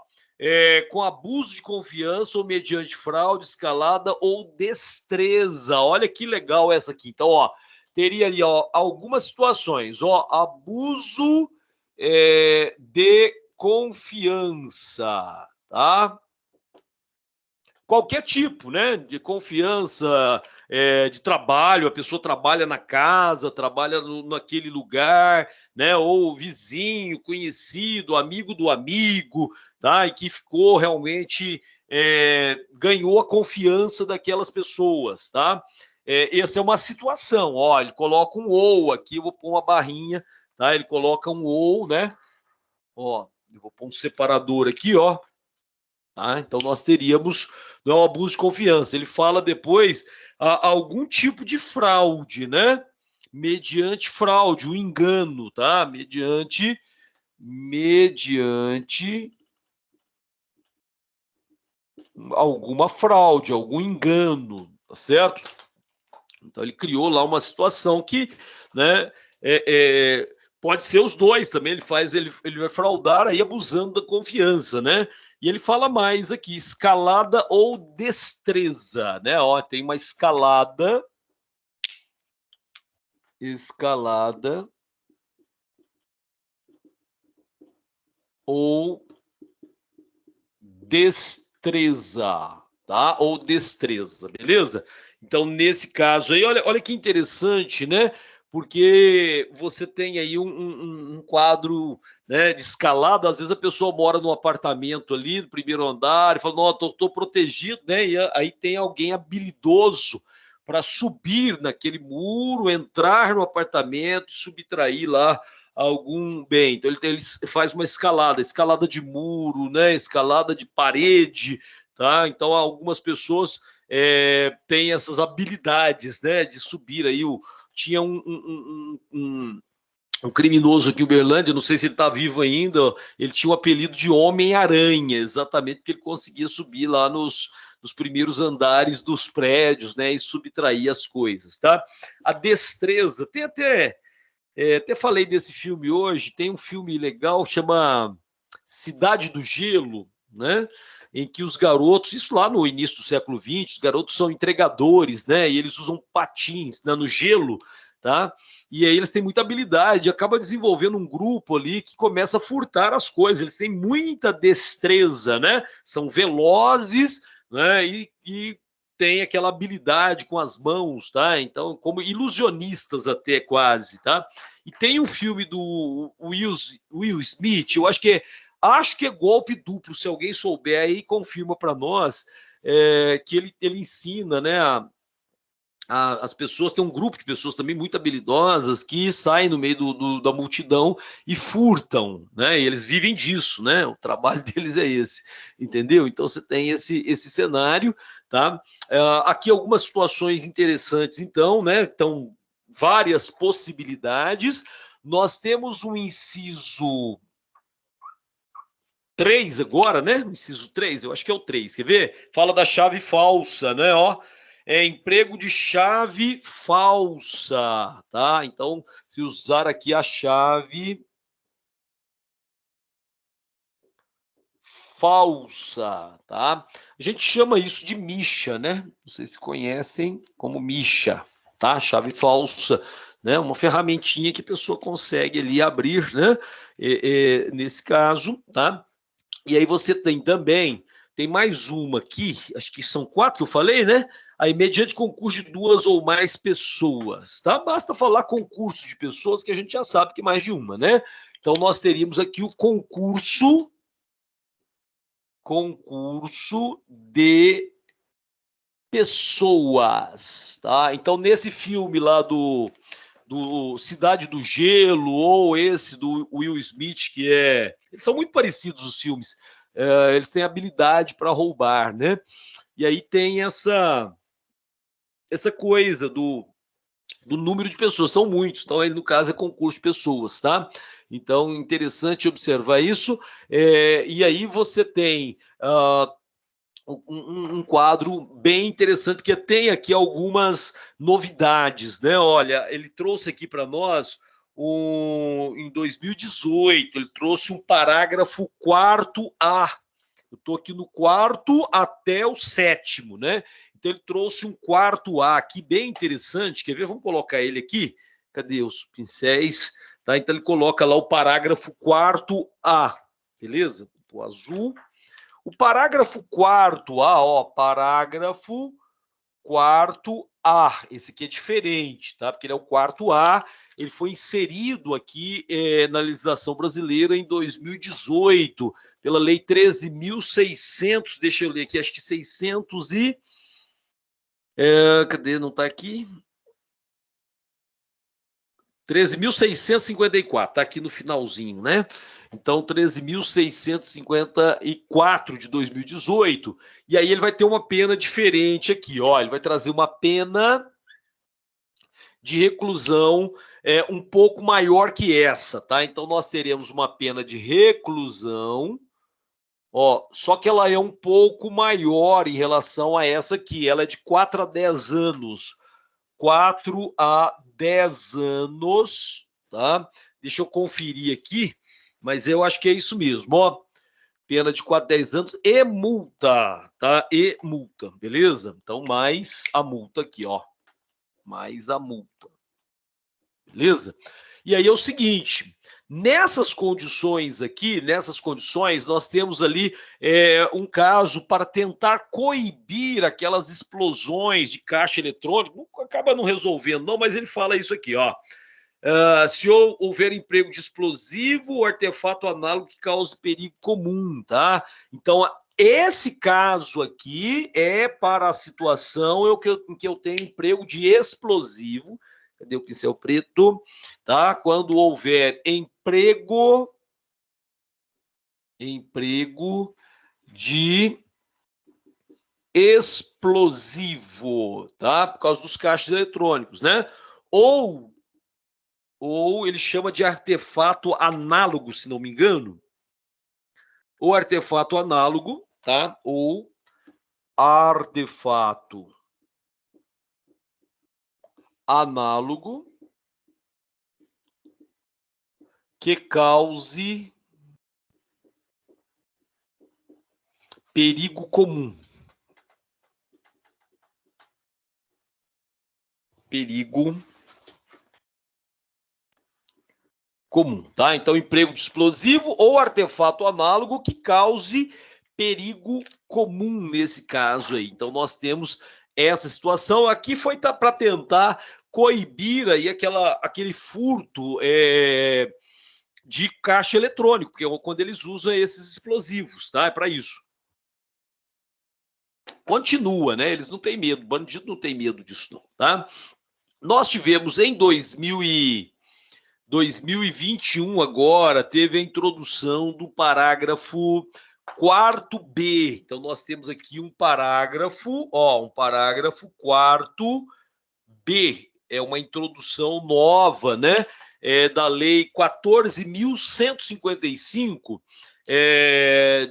Com abuso de confiança ou mediante fraude, escalada ou destreza. Olha que legal essa aqui. Então, ó, teria ali, ó, algumas situações, ó, abuso de confiança, tá? Qualquer tipo, né, de confiança, de trabalho, a pessoa trabalha na casa, trabalha naquele lugar, né, ou vizinho, conhecido, amigo do amigo, tá, e que ficou realmente, ganhou a confiança daquelas pessoas, tá? Essa é uma situação, ó, ele coloca um ou aqui, eu vou pôr uma barrinha, tá, ele coloca um ou, né, ó, Eu vou pôr um separador aqui, ó. Tá? Então, nós teríamos, não é um abuso de confiança. Ele fala depois algum tipo de fraude, né? Mediante fraude, um engano, tá? Mediante alguma fraude, algum engano, tá certo? Então ele criou lá uma situação que, né, pode ser os dois também. Ele vai fraudar aí abusando da confiança, né? E ele fala mais aqui, escalada ou destreza, né? Ó, tem uma escalada ou destreza, tá? Ou destreza, beleza? Então, nesse caso aí, olha que interessante, né? Porque você tem aí um quadro, né, de escalada. Às vezes a pessoa mora num apartamento ali, no primeiro andar, e fala, não, tô protegido, né? E aí tem alguém habilidoso para subir naquele muro, entrar no apartamento e subtrair lá algum bem. Então ele faz uma escalada de muro, né? Escalada de parede, tá? Então algumas pessoas têm essas habilidades, né? De subir aí. Tinha um criminoso aqui em Uberlândia, não sei se ele está vivo ainda, ele tinha o apelido de Homem-Aranha, exatamente porque ele conseguia subir lá nos primeiros andares dos prédios, né? E subtrair as coisas, tá? A destreza, tem até falei desse filme hoje. Tem um filme legal, chama Cidade do Gelo, né? Em que os garotos, isso lá no início do século XX, os garotos são entregadores, né? E eles usam patins, né, no gelo, tá? E aí eles têm muita habilidade, acaba desenvolvendo um grupo ali que começa a furtar as coisas. Eles têm muita destreza, né? São velozes, né? E tem aquela habilidade com as mãos, tá? Então, como ilusionistas até quase, tá? E tem um filme do Will Smith, eu acho que é golpe duplo. Se alguém souber aí, confirma para nós, que ele ensina, né, as pessoas. Tem um grupo de pessoas também muito habilidosas que saem no meio da multidão e furtam, né? E eles vivem disso, né? O trabalho deles é esse, entendeu? Então você tem esse cenário, tá? Aqui algumas situações interessantes, então, né? Então, várias possibilidades. Nós temos um inciso 3 agora, né? Inciso 3, eu acho que é o 3. Quer ver? Fala da chave falsa, né? Ó, emprego de chave falsa, tá? Então, se usar aqui a chave falsa, tá? A gente chama isso de micha, né? Vocês se conhecem como micha, tá? Chave falsa, né? Uma ferramentinha que a pessoa consegue ali abrir, né? Nesse caso, tá? E aí você tem mais uma aqui, acho que são 4 que eu falei, né? Aí, mediante concurso de 2 ou mais pessoas, tá? Basta falar concurso de pessoas que a gente já sabe que é mais de uma, né? Então, nós teríamos aqui o concurso de pessoas, tá? Então, nesse filme lá do Cidade do Gelo, ou esse do Will Smith, eles são muito parecidos os filmes. Eles têm habilidade para roubar, né? E aí tem essa coisa do número de pessoas, são muitos. Então, ele, no caso, é concurso de pessoas, tá? Então, interessante observar isso. E aí você tem um quadro bem interessante, que tem aqui algumas novidades, né? Olha, ele trouxe aqui para nós, em 2018, ele trouxe um parágrafo 4A. Eu estou aqui no 4º até o 7º, né? Então ele trouxe um 4A aqui bem interessante. Quer ver? Vamos colocar ele aqui. Cadê os pincéis? Tá? Então ele coloca lá o parágrafo 4A, beleza? O azul. O parágrafo 4A, ó, parágrafo 4A. Esse aqui é diferente, tá? Porque ele é o 4A. Ele foi inserido aqui na legislação brasileira em 2018, pela Lei 13.600, deixa eu ler aqui, acho que 600 e... cadê? Não está aqui? 13.654, tá aqui no finalzinho, né? Então, 13.654 de 2018. E aí ele vai ter uma pena diferente aqui, ó. Ele vai trazer uma pena de reclusão um pouco maior que essa, tá? Então, nós teremos uma pena de reclusão, ó, só que ela é um pouco maior em relação a essa aqui. Ela é de 4 a 10 anos. 4 a 10 anos, tá? Deixa eu conferir aqui, mas eu acho que é isso mesmo, ó. Pena de 4 a 10 anos e multa, tá? E multa, beleza? Então, mais a multa aqui, ó. Mais a multa. Beleza? E aí é o seguinte, nessas condições aqui, nós temos ali um caso para tentar coibir aquelas explosões de caixa eletrônico, acaba não resolvendo não, mas ele fala isso aqui, ó. Se houver emprego de explosivo ou artefato análogo que cause perigo comum, tá? Então, esse caso aqui é para a situação em que eu tenho emprego de explosivo. Cadê o pincel preto? Tá? Quando houver emprego de explosivo, tá? Por causa dos caixas eletrônicos, né? Ou ele chama de artefato análogo, se não me engano. Ou artefato análogo, tá? Ou artefato análogo que cause perigo comum. Perigo comum, tá? Então, emprego de explosivo ou artefato análogo que cause perigo comum nesse caso aí. Então, nós temos essa situação. Aqui foi para tentar coibir aí aquele furto de caixa eletrônico, porque é quando eles usam esses explosivos, tá? É para isso. Continua, né? Eles não têm medo, bandido não tem medo disso não, tá? Nós tivemos em 2021 agora, teve a introdução do parágrafo 4B. Então, nós temos aqui um parágrafo 4B. É uma introdução nova, né? Da Lei 14.155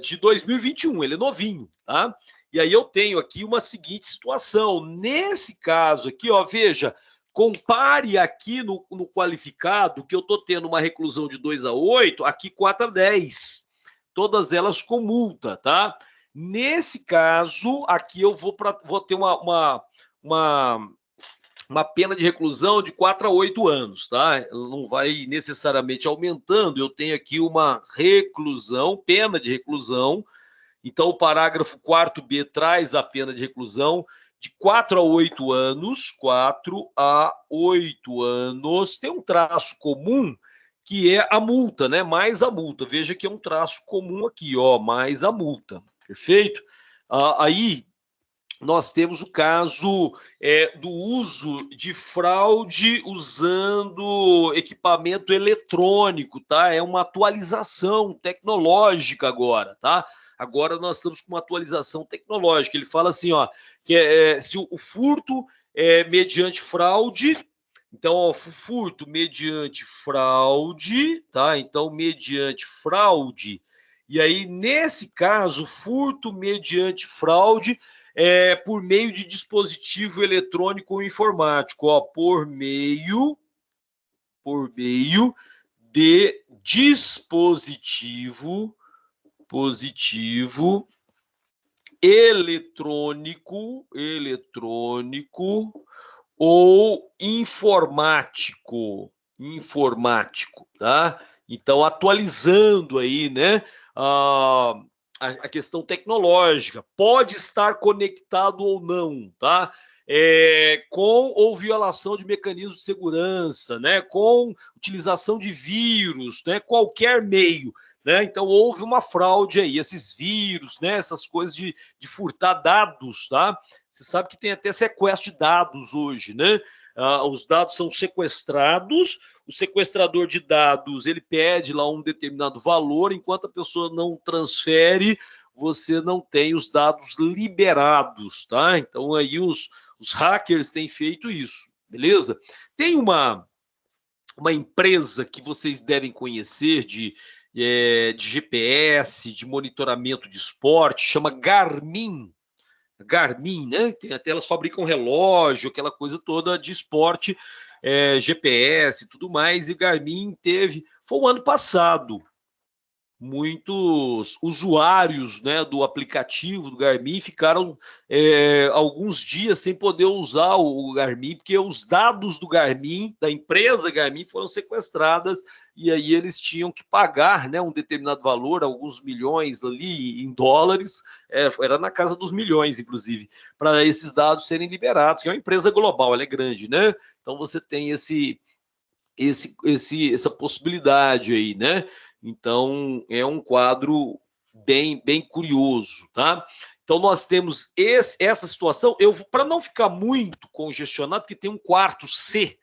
de 2021. Ele é novinho, tá? E aí eu tenho aqui uma seguinte situação. Nesse caso aqui, ó, veja, compare aqui no qualificado, que eu estou tendo uma reclusão de 2 a 8, aqui 4 a 10. Todas elas com multa, tá? Nesse caso, aqui eu vou ter uma pena de reclusão de 4 a 8 anos, tá? Não vai necessariamente aumentando. Eu tenho aqui uma reclusão, pena de reclusão. Então, o parágrafo 4B traz a pena de reclusão de 4 a 8 anos. 4 a 8 anos. Tem um traço comum que é a multa, né? Mais a multa. Veja que é um traço comum aqui, ó, mais a multa. Perfeito? Aí nós temos o caso do uso de fraude usando equipamento eletrônico, tá? É uma atualização tecnológica agora, tá? Agora nós estamos com uma atualização tecnológica. Ele fala assim, ó, que se o furto é mediante fraude, então, ó, furto mediante fraude, tá? Então, mediante fraude. E aí, nesse caso, furto mediante fraude por meio de dispositivo eletrônico ou informático, ó, por meio de dispositivo eletrônico ou informático, tá? Então, atualizando aí, né, a questão tecnológica, pode estar conectado ou não, tá? Com ou violação de mecanismos de segurança, né? Com utilização de vírus, né? Qualquer meio, né? Então houve uma fraude aí, esses vírus, né? Essas coisas de furtar dados, tá? Você sabe que tem até sequestro de dados hoje, né? Os dados são sequestrados o sequestrador de dados, ele pede lá um determinado valor, enquanto a pessoa não transfere, você não tem os dados liberados, tá? Então aí os hackers têm feito isso, beleza? Tem uma empresa que vocês devem conhecer de GPS, de monitoramento de esporte, chama Garmin. Garmin, né? Até elas fabricam relógio, aquela coisa toda de esporte, GPS e tudo mais. E Garmin foi o ano passado, muitos usuários, né, do aplicativo do Garmin ficaram alguns dias sem poder usar o Garmin, porque os dados do Garmin, da empresa Garmin, foram sequestradas e aí eles tinham que pagar, né, um determinado valor, alguns milhões ali em dólares, era na casa dos milhões, inclusive, para esses dados serem liberados, que é uma empresa global, ela é grande, né? Então você tem essa possibilidade aí, né? Então, é um quadro bem curioso, tá? Então, nós temos essa situação. Para não ficar muito congestionado, porque tem um quarto C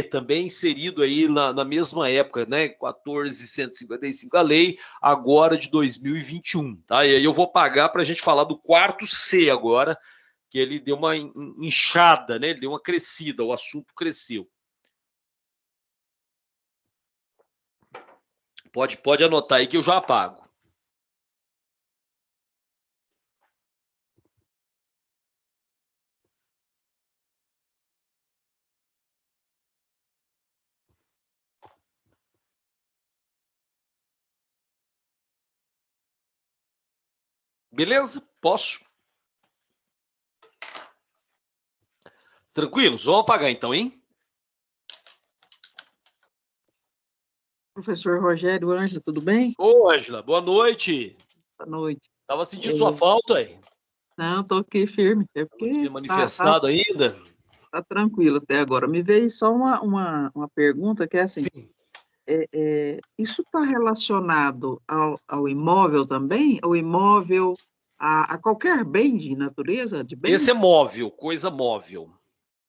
também inserido aí na mesma época, né? 14.155 a lei, agora de 2021, tá? E aí eu vou pagar para a gente falar do quarto C agora, que ele deu uma inchada, né? Ele deu uma crescida, o assunto cresceu. Pode anotar aí que eu já apago. Beleza? Posso? Tranquilos? Vamos apagar então, hein? Professor Rogério, Ângela, tudo bem? Ô, Ângela, boa noite. Boa noite. Tava sentindo sua falta aí. Não, estou aqui firme. É Não porque tinha manifestado ainda? tá tranquilo até agora. Me veio só uma pergunta que é assim, Sim. isso está relacionado ao imóvel também? Ou imóvel a qualquer bem de natureza, de bem? Esse é móvel, coisa móvel.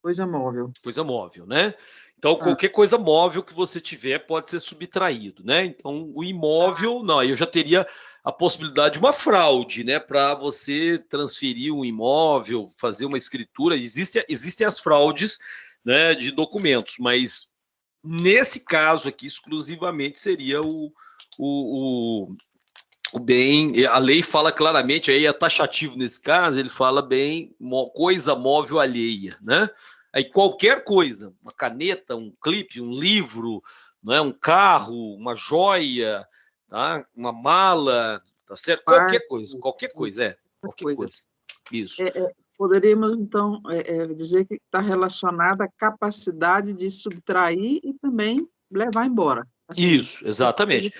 Coisa móvel. Coisa móvel, né? Então, Ah. qualquer coisa móvel que você tiver pode ser subtraído, né? Então, o imóvel, não, aí eu já teria a possibilidade de uma fraude, né? Para você transferir um imóvel, fazer uma escritura. Existem as fraudes, né, de documentos, mas nesse caso aqui, exclusivamente, seria o bem. A lei fala claramente, aí é taxativo nesse caso, ele fala bem coisa móvel alheia, né? Aí qualquer coisa, uma caneta, um clipe, um livro, não é? Um carro, uma joia, tá? Uma mala, tá certo? Qualquer coisa, qualquer coisa. Isso. Poderíamos, então, dizer que está relacionada à capacidade de subtrair e também levar embora. Assim, isso, exatamente.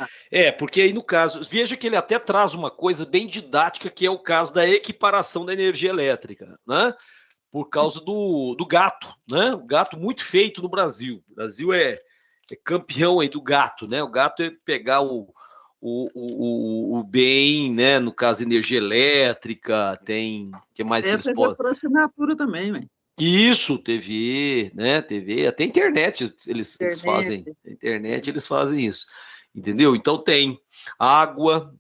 Porque aí no caso, veja que ele até traz uma coisa bem didática, que é o caso da equiparação da energia elétrica, né? Por causa do gato, né? O gato muito feito no Brasil. O Brasil é campeão aí do gato, né? O gato é pegar o bem, né? No caso, energia elétrica, tem. O que mais que eles podem? Por assinatura também, né? Isso, TV, né? TV, até internet eles fazem. Internet eles fazem isso. Entendeu? Então tem água.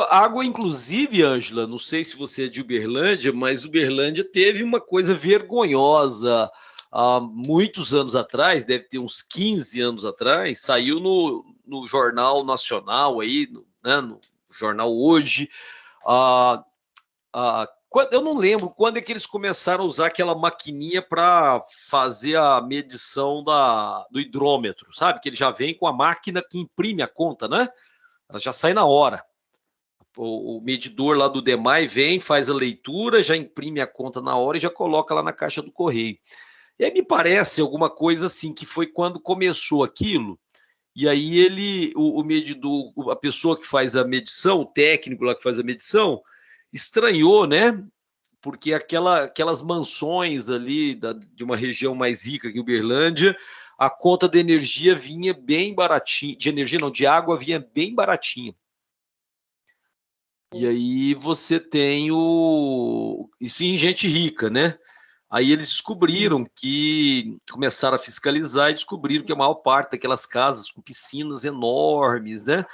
Água, inclusive, Ângela, não sei se você é de Uberlândia, mas Uberlândia teve uma coisa vergonhosa há muitos anos atrás, deve ter uns 15 anos atrás, saiu no Jornal Nacional aí, né, no Jornal Hoje, eu não lembro quando é que eles começaram a usar aquela maquininha para fazer a medição do hidrômetro, sabe? Que ele já vem com a máquina que imprime a conta, né? Ela já sai na hora. O medidor lá do DEMAI vem, faz a leitura, já imprime a conta na hora e já coloca lá na caixa do correio. E aí me parece alguma coisa assim, que foi quando começou aquilo, e aí o medidor, a pessoa que faz a medição, o técnico lá que faz a medição, estranhou, né? Porque aquelas mansões ali de uma região mais rica que Uberlândia, a conta de energia vinha bem baratinha, de energia não, de água vinha bem baratinha. E aí você tem isso em gente rica, né? Aí eles descobriram que, começaram a fiscalizar e descobriram que a maior parte daquelas casas com piscinas enormes, né?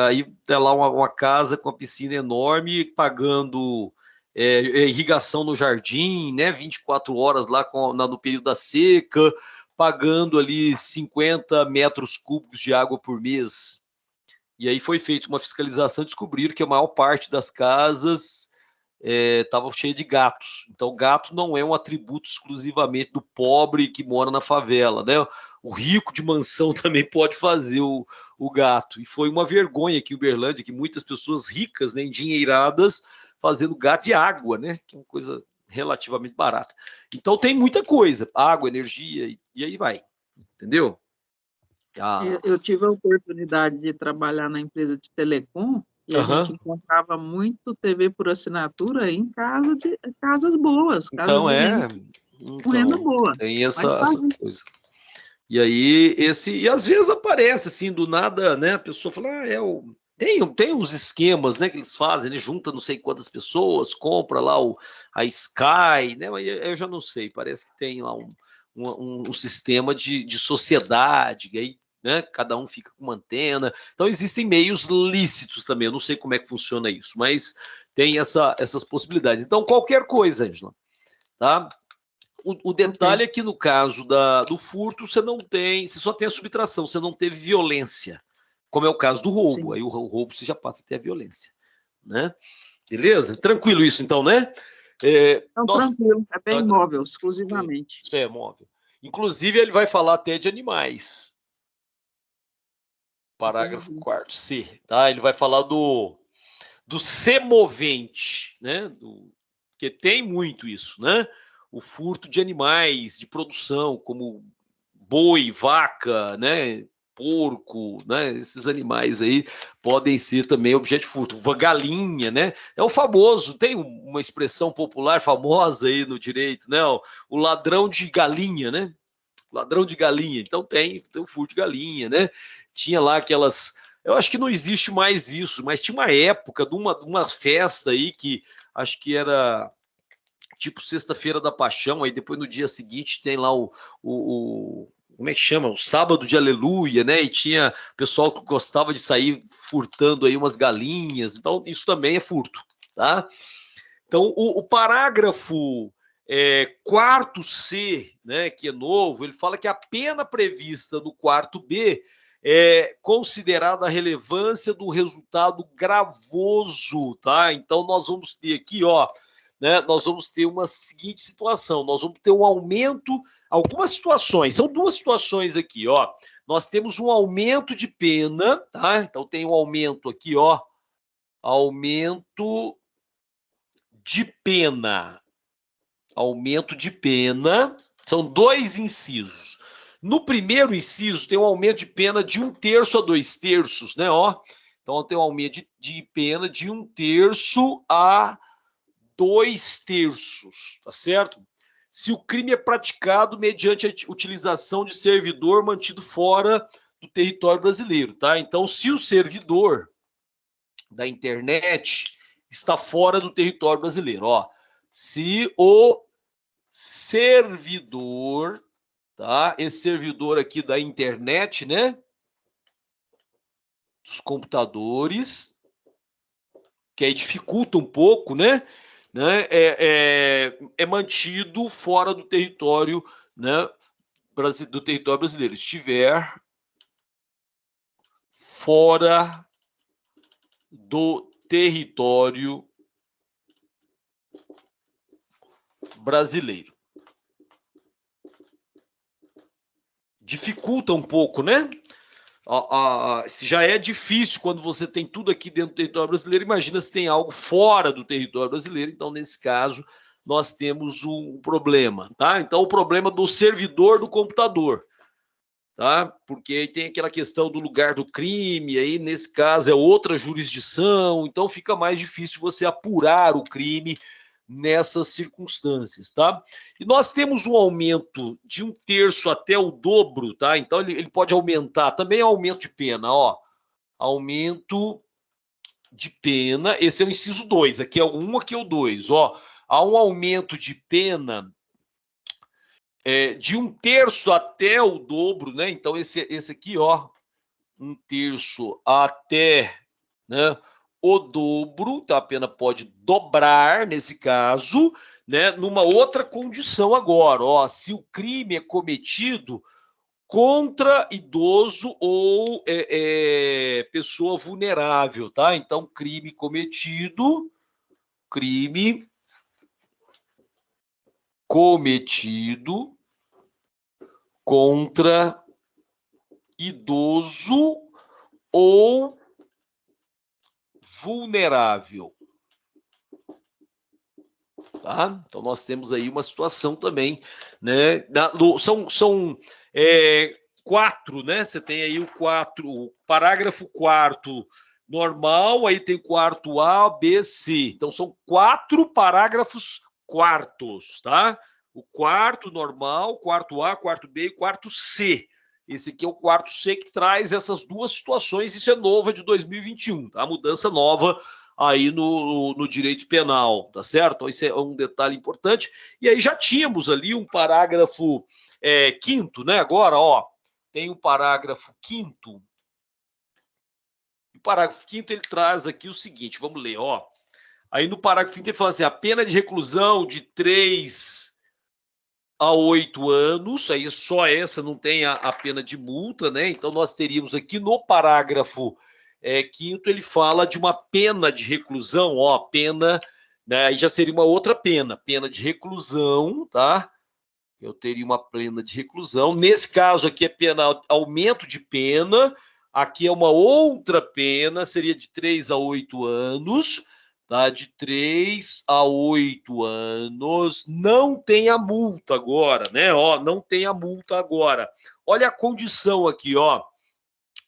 Aí tem lá uma casa com a piscina enorme, pagando irrigação no jardim, né? 24 horas lá no período da seca, pagando ali 50 metros cúbicos de água por mês. E aí foi feita uma fiscalização e descobriram que a maior parte das casas estavam cheias de gatos. Então, gato não é um atributo exclusivamente do pobre que mora na favela, né? O rico de mansão também pode fazer o gato. E foi uma vergonha aqui em Uberlândia, que muitas pessoas ricas, né, endinheiradas, fazendo gato de água, né? Que é uma coisa relativamente barata. Então, tem muita coisa. Água, energia, e aí vai. Entendeu? Eu tive a oportunidade de trabalhar na empresa de telecom e a gente encontrava muito TV por assinatura em casas boas, casas Então, com renda boa. tem essa coisa. E aí, e às vezes aparece assim, do nada, né? A pessoa fala, tem uns esquemas, né, que eles fazem, né? Junta não sei quantas pessoas, compra lá a Sky, né? Mas eu já não sei, parece que tem lá um sistema de sociedade, e aí, né, cada um fica com uma antena. Então existem meios lícitos também, eu não sei como é que funciona isso, mas tem essas possibilidades. Então, qualquer coisa, Ângela, tá? O detalhe é que no caso do furto, você só tem a subtração, você não teve violência, como é o caso do roubo. Sim. Aí o roubo você já passa a ter a violência, né? Beleza? Tranquilo isso então, né? Tranquilo, é bem imóvel, exclusivamente. Isso é imóvel. Inclusive, ele vai falar até de animais. Parágrafo 4º, C, tá? Ele vai falar do semovente, né? Porque tem muito isso, né? O furto de animais de produção, como boi, vaca, né? Porco, né? Esses animais aí podem ser também objeto de furto. Galinha, né? É o famoso, tem uma expressão popular famosa aí no direito, né? O ladrão de galinha, né? Ladrão de galinha. Então tem o furto de galinha, né? Tinha lá aquelas. Eu acho que não existe mais isso, mas tinha uma época de uma festa aí que acho que era tipo Sexta-feira da Paixão, aí depois no dia seguinte tem lá como é que chama? O Sábado de Aleluia, né? E tinha pessoal que gostava de sair furtando aí umas galinhas. Então, isso também é furto, tá? Então, o parágrafo 4º C, né, que é novo, ele fala que a pena prevista no 4º B é considerada a relevância do resultado gravoso, tá? Então, nós vamos ter aqui, ó, né, nós vamos ter uma seguinte situação, nós vamos ter um aumento, algumas situações, são duas situações aqui, ó. Nós temos um aumento de pena, tá? Então, tem um aumento aqui, ó, aumento de pena. Aumento de pena. São dois incisos. No primeiro inciso, tem um aumento de pena de 1/3 a 2/3, né? Ó. Então, tem um aumento de pena de 1/3 a 2/3, tá certo? Se o crime é praticado mediante a utilização de servidor mantido fora do território brasileiro, tá? Então, se o servidor da internet está fora do território brasileiro, ó. Se o servidor, tá? Esse servidor aqui da internet, né? Dos computadores, que aí dificulta um pouco, né? É mantido fora do território, né? Do território brasileiro. Estiver fora do território brasileiro. Dificulta um pouco, né? Se já é difícil quando você tem tudo aqui dentro do território brasileiro, imagina se tem algo fora do território brasileiro. Então, nesse caso, nós temos um problema, tá? Então, o problema do servidor do computador, tá? Porque aí tem aquela questão do lugar do crime, aí nesse caso é outra jurisdição, então fica mais difícil você apurar o crime nessas circunstâncias, tá? E nós temos um aumento de 1/3 até o dobro, tá? Então ele pode aumentar, também é aumento de pena, ó. Aumento de pena, esse é o inciso 2, aqui é o 1, aqui é o 2, ó. Há um aumento de pena de 1/3 até o dobro, né? Então, esse aqui, ó, 1/3 até, né, o dobro, então a pena pode dobrar nesse caso, né? Numa outra condição agora, ó, se o crime é cometido contra idoso ou pessoa vulnerável, tá? Então, crime cometido contra idoso ou vulnerável, tá? Então, nós temos aí uma situação também, né? São 4, né? Você tem aí o parágrafo 4º normal, aí tem o 4A, B, C. Então, são 4 parágrafos quartos, tá? O 4º normal, 4A, 4B e 4C. Esse aqui é o 4C que traz essas duas situações. Isso é novo, é de 2021, tá? Mudança nova aí no direito penal, tá certo? Então, isso é um detalhe importante. E aí já tínhamos ali um parágrafo 5º, né? Agora, ó, tem um parágrafo 5º. O parágrafo 5º ele traz aqui o seguinte, vamos ler, ó. Aí no parágrafo 5º ele fala assim, a pena de reclusão de 3 a 8 anos, aí só essa, não tem a pena de multa, né? Então nós teríamos aqui no parágrafo 5º, ele fala de uma pena de reclusão, ó, pena, né? Aí já seria uma outra pena de reclusão, tá? Eu teria uma pena de reclusão. Nesse caso aqui é pena, aumento de pena. Aqui é uma outra pena, seria de 3 a 8 anos, tá? De 3 a 8 anos. Não tem a multa agora, né? Ó, não tem a multa agora. Olha a condição aqui, ó.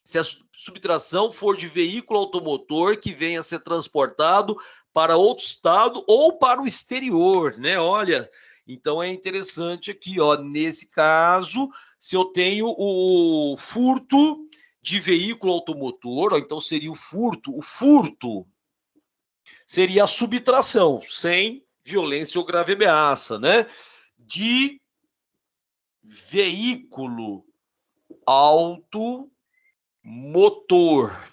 Se a subtração for de veículo automotor que venha a ser transportado para outro estado ou para o exterior, né? Olha, então é interessante aqui, ó, nesse caso, se eu tenho o furto de veículo automotor, ó, então seria o furto seria a subtração, sem violência ou grave ameaça, né? De veículo automotor,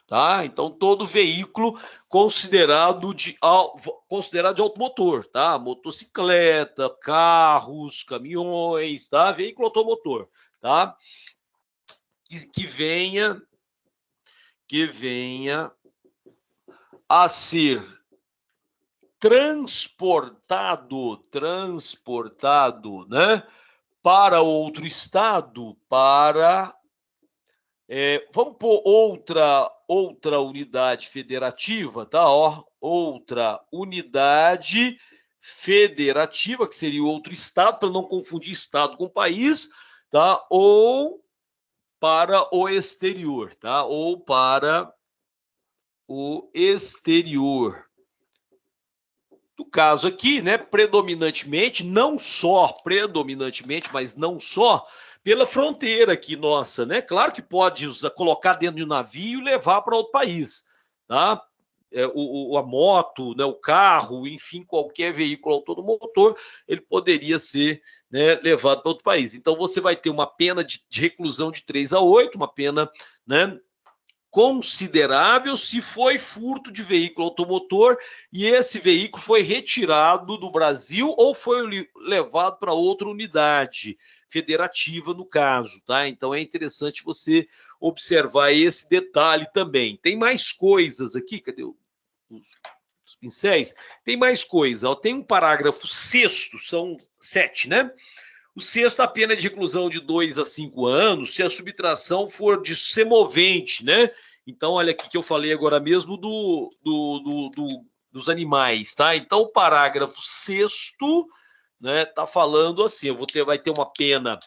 tá? Então, todo veículo considerado de automotor, tá? Motocicleta, carros, caminhões, tá? Veículo automotor, tá? Que venha a ser transportado, né? Para outro estado, vamos pôr outra unidade federativa, tá? Ó, outra unidade federativa, que seria outro estado, para não confundir estado com país, tá? Ou para o exterior, tá? Ou para o exterior. No caso aqui, né, predominantemente, mas não só pela fronteira aqui nossa, né? Claro que pode colocar dentro de um navio e levar para outro país, tá? A moto, né, o carro, enfim, qualquer veículo automotor, ele poderia ser, né, levado para outro país. Então você vai ter uma pena de reclusão de 3 a 8, uma pena, né, considerável se foi furto de veículo automotor e esse veículo foi retirado do Brasil ou foi levado para outra unidade federativa, no caso, tá? Então é interessante você observar esse detalhe também. Tem mais coisas aqui, cadê os pincéis? Tem mais coisa, ó. Tem um parágrafo 6º, são 7, né? O 6º, a pena de reclusão de 2 a 5 anos, se a subtração for de semovente, né? Então, olha aqui que eu falei agora mesmo dos animais, tá? Então, o parágrafo 6º, né, tá falando assim, vai ter uma pena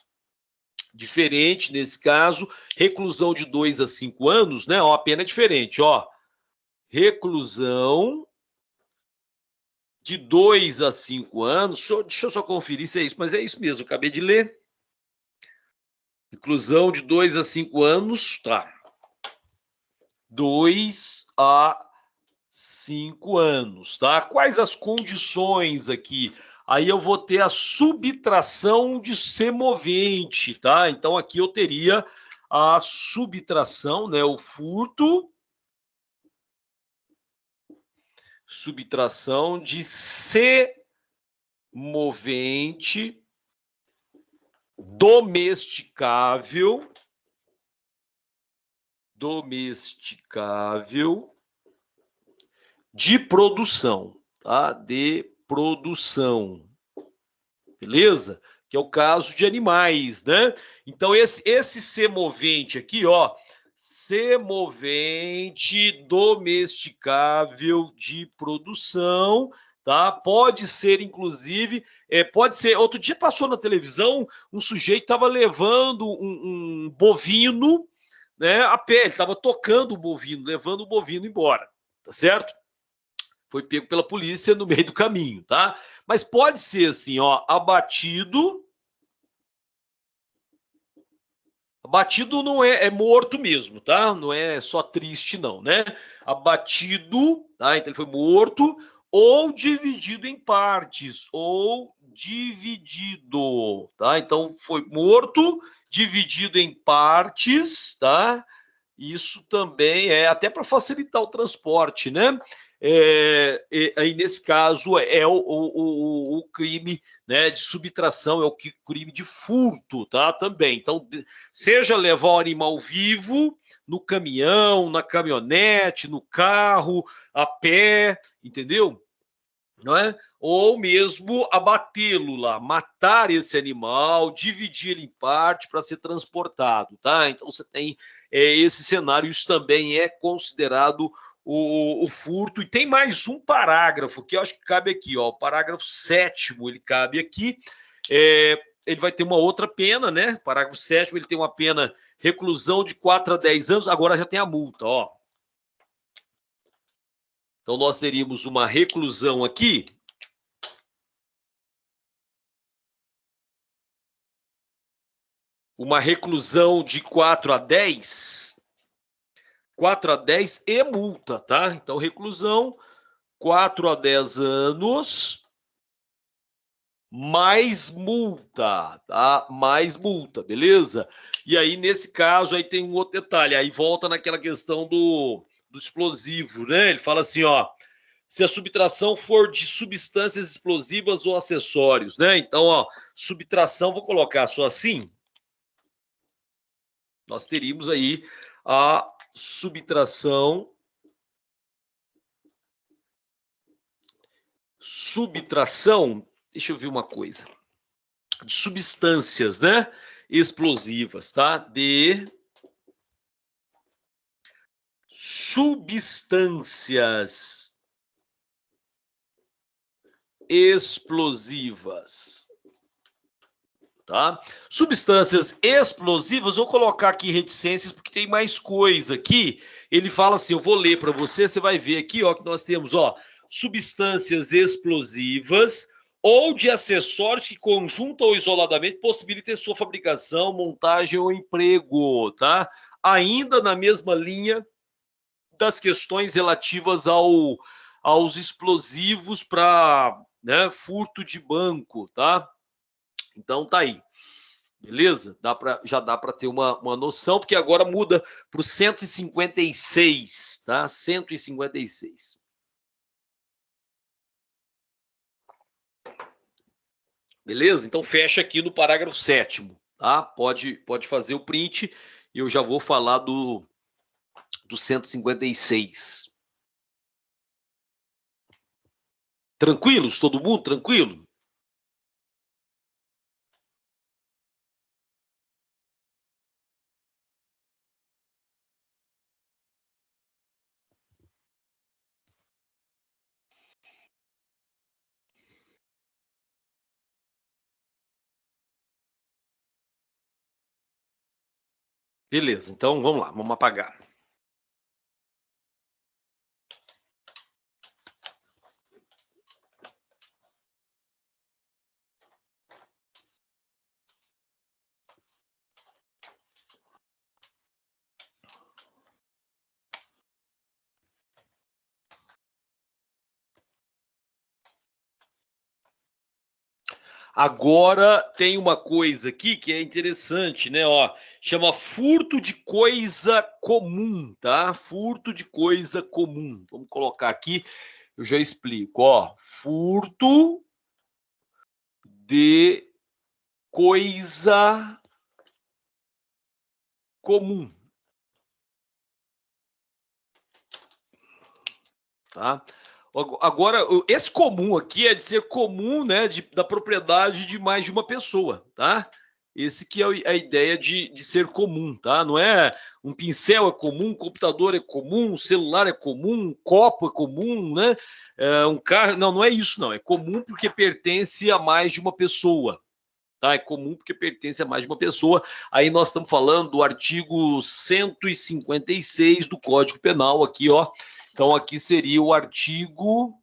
diferente nesse caso, reclusão de 2 a 5 anos, né? Ó, a pena é diferente, ó. Reclusão de 2 a 5 anos, deixa eu só conferir se é isso, mas é isso mesmo, eu acabei de ler. Reclusão de 2 a 5 anos, tá. 2 a 5 anos, tá? Quais as condições aqui? aí eu vou ter a subtração de semovente, tá? Então aqui eu teria a subtração, né? O furto, subtração de semovente domesticável de produção, tá? De produção, beleza? Que é o caso de animais, né? Então, esse semovente aqui, ó, semovente domesticável de produção, tá? Pode ser, inclusive, pode ser. Outro dia passou na televisão um sujeito estava levando um bovino, né, a pé, ele estava tocando o bovino, levando o bovino embora, tá certo? Foi pego pela polícia no meio do caminho, tá? Mas pode ser assim, ó, abatido. Abatido não é morto mesmo, tá? Não é só triste, não, né? Abatido, tá? Então ele foi morto ou dividido em partes, ou dividido, tá? Então foi morto, dividido em partes, tá? Isso também é até para facilitar o transporte, né? Aí nesse caso é o crime, né, de subtração, é o crime de furto, tá? Também. Então, seja levar o animal vivo no caminhão, na caminhonete, no carro, a pé, entendeu? Não é? Ou mesmo abatê-lo lá, matar esse animal, dividir ele em parte para ser transportado, tá? Então você tem esse cenário, isso também é considerado o furto. E tem mais um parágrafo que eu acho que cabe aqui, ó, o parágrafo 7º, ele cabe aqui. Ele vai ter uma outra pena, né? Parágrafo 7º, ele tem uma pena reclusão de 4 a 10 anos, agora já tem a multa, ó. Então nós teríamos uma reclusão aqui. Uma reclusão de 4 a 10. 4 a 10 e multa, tá? Então, reclusão, 4 a 10 anos, mais multa, tá? Mais multa, beleza? E aí, nesse caso, aí tem um outro detalhe. Aí volta naquela questão do explosivo, né? Ele fala assim, ó, se a subtração for de substâncias explosivas ou acessórios, né? Então, ó, subtração, vou colocar só assim. Nós teríamos aí a subtração deixa eu ver uma coisa, de substâncias, né, explosivas, tá? De substâncias explosivas, tá? Substâncias explosivas, vou colocar aqui reticências porque tem mais coisa aqui. Ele fala assim, eu vou ler para você, você vai ver aqui, ó, que nós temos, ó, substâncias explosivas ou de acessórios que conjunta ou isoladamente possibilitem sua fabricação, montagem ou emprego, tá? Ainda na mesma linha das questões relativas aos explosivos para, né, furto de banco, tá? Então tá aí. Beleza? Já dá para ter uma noção, porque agora muda para o 156, tá? 156. Beleza? Então fecha aqui no parágrafo 7º, tá? Pode fazer o print e eu já vou falar do 156. Tranquilos? Todo mundo tranquilo? Beleza, então vamos lá, vamos apagar. Agora tem uma coisa aqui que é interessante, né? Ó, chama furto de coisa comum, tá? Furto de coisa comum. Vamos colocar aqui, eu já explico, ó. Furto de coisa comum. Tá? Agora, esse comum aqui é de ser comum, né, da propriedade de mais de uma pessoa, tá? Esse que é a ideia de ser comum, tá? Não é um pincel é comum, um computador é comum, um celular é comum, um copo é comum, né? Um carro, não é isso, não. É comum porque pertence a mais de uma pessoa, tá? É comum porque pertence a mais de uma pessoa. Aí nós estamos falando do artigo 156 do Código Penal aqui, ó. Então, aqui seria o artigo